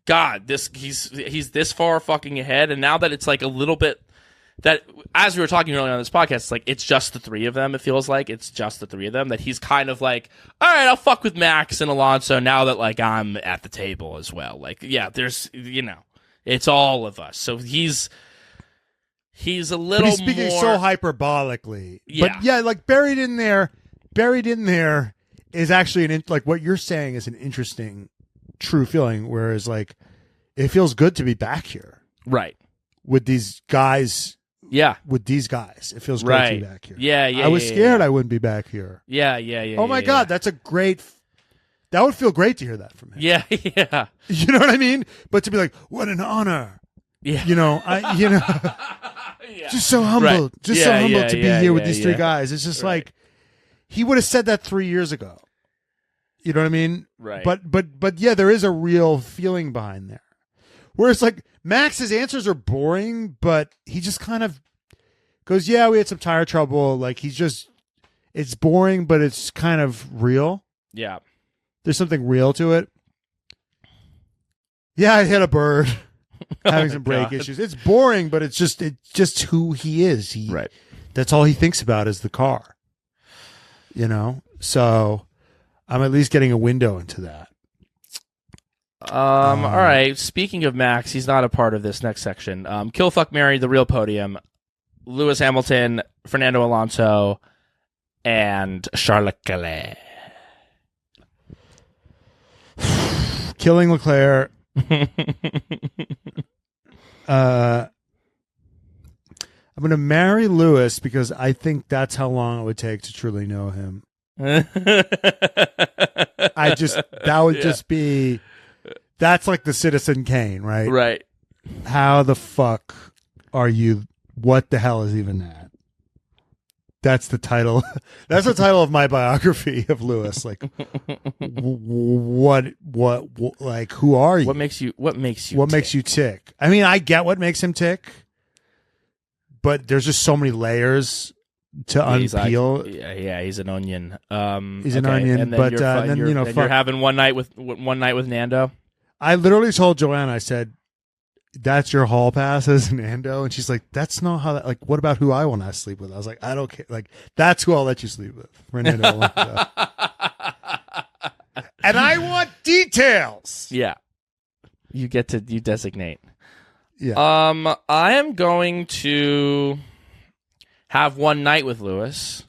God, he's this far fucking ahead, and now that it's like a little bit. That, as we were talking earlier on this podcast, it's like it's just the three of them. It feels like it's just the three of them. That he's kind of like, all right, I'll fuck with Max and Alonso now that like I'm at the table as well. Like, yeah, there's it's all of us. So he's a little. But he's speaking more so hyperbolically. Yeah, but yeah, like buried in there is actually like what you're saying is an interesting, true feeling. Whereas like it feels good to be back here, right, with these guys. Yeah. With these guys. It feels great to be back here. Yeah. I was scared I wouldn't be back here. Yeah. Oh my God, that's a great. That would feel great to hear that from him. Yeah. You know what I mean? But to be like, what an honor. Yeah. Just so humbled. Right. Just so humbled to be here with these three guys. It's just like he would have said that 3 years ago. You know what I mean? Right. But yeah, there is a real feeling behind there. Whereas like Max's answers are boring, but he just kind of goes, yeah, we had some tire trouble. Like it's boring, but it's kind of real. Yeah. There's something real to it. Yeah, I hit a bird having some brake issues. It's boring, but it's just who he is. That's all he thinks about is the car. So I'm at least getting a window into that. All right. Speaking of Max, he's not a part of this next section. Kill, fuck, marry, the real podium. Lewis Hamilton, Fernando Alonso, and Charles Leclerc. Killing Leclerc. I'm going to marry Lewis because I think that's how long it would take to truly know him. Just be. That's like the Citizen Kane, right? Right. How the fuck are you? What the hell is even that? That's the title. That's the title of my biography of Lewis. Like, what, like, who are you? What makes you tick? I mean, I get what makes him tick, but there's just so many layers to unpeel. He's an onion. He's an onion, but then you're having one night with Nando. I literally told Joanna, I said, that's your hall pass as Nando? And she's like, that's not how that, like, what about who I want to sleep with? I was like, I don't care. Like, that's who I'll let you sleep with. Fernando. And I want details. Yeah. You designate. Yeah. I am going to have one night with Lewis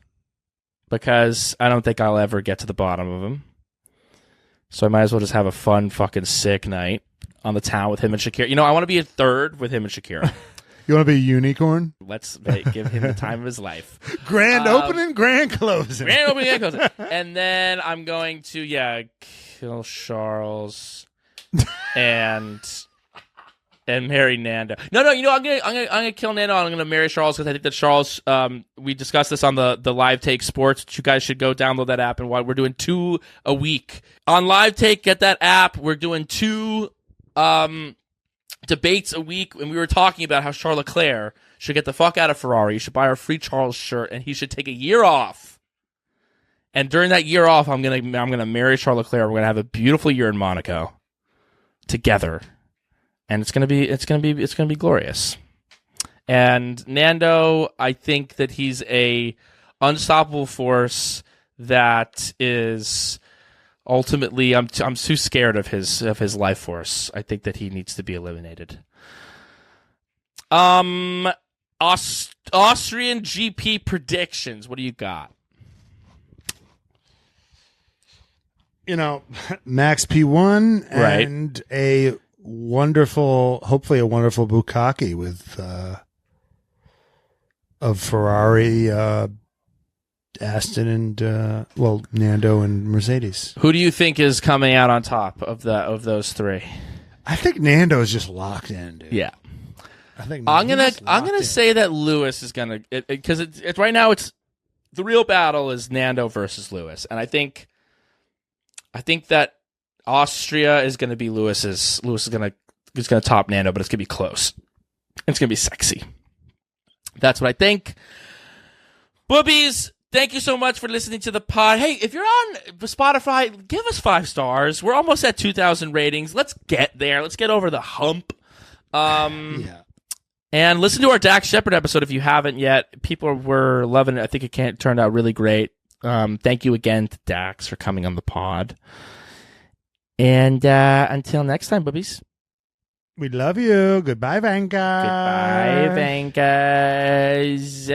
because I don't think I'll ever get to the bottom of him. So I might as well just have a fun, fucking sick night on the town with him and Shakira. I want to be a third with him and Shakira. You want to be a unicorn? Let's give him the time of his life. Grand opening, grand closing. Grand opening, grand closing. And then I'm going to, kill Charles and marry Nando. No, I'm gonna kill Nando. I'm gonna marry Charles because I think that Charles. We discussed this on the Live Take Sports. You guys should go download that app. And we're doing 2 a week on Live Take. Get that app. We're doing 2 debates a week, and we were talking about how Charles Leclerc should get the fuck out of Ferrari. You should buy our free Charles shirt, and he should take a year off. And during that year off, I'm gonna marry Charles Leclerc. We're gonna have a beautiful year in Monaco together. And it's gonna be glorious. And Nando, I think that he's a unstoppable force that is ultimately I'm too scared of his life force. I think that he needs to be eliminated. Austrian GP predictions. What do you got? Max P1 right. And hopefully a wonderful bukkake with of Ferrari Aston and Nando and Mercedes. Who do you think is coming out on top of those three? I think Nando is just locked in, dude. Yeah. I think I'm gonna say that Lewis is gonna because it's right now it's the real battle is Nando versus Lewis, and I think that Austria is gonna be Lewis is gonna top Nando, but it's gonna be close. It's gonna be sexy. That's what I think. Boobies, thank you so much for listening to the pod. Hey, if you're on Spotify, give us 5 stars. We're almost at 2,000 ratings. Let's get there. Let's get over the hump. Yeah. And listen to our Dax Shepard episode if you haven't yet. People were loving it. I think it turned out really great. Thank you again to Dax for coming on the pod. And until next time, boobies. We love you. Goodbye, Vanka. Goodbye, Vankas.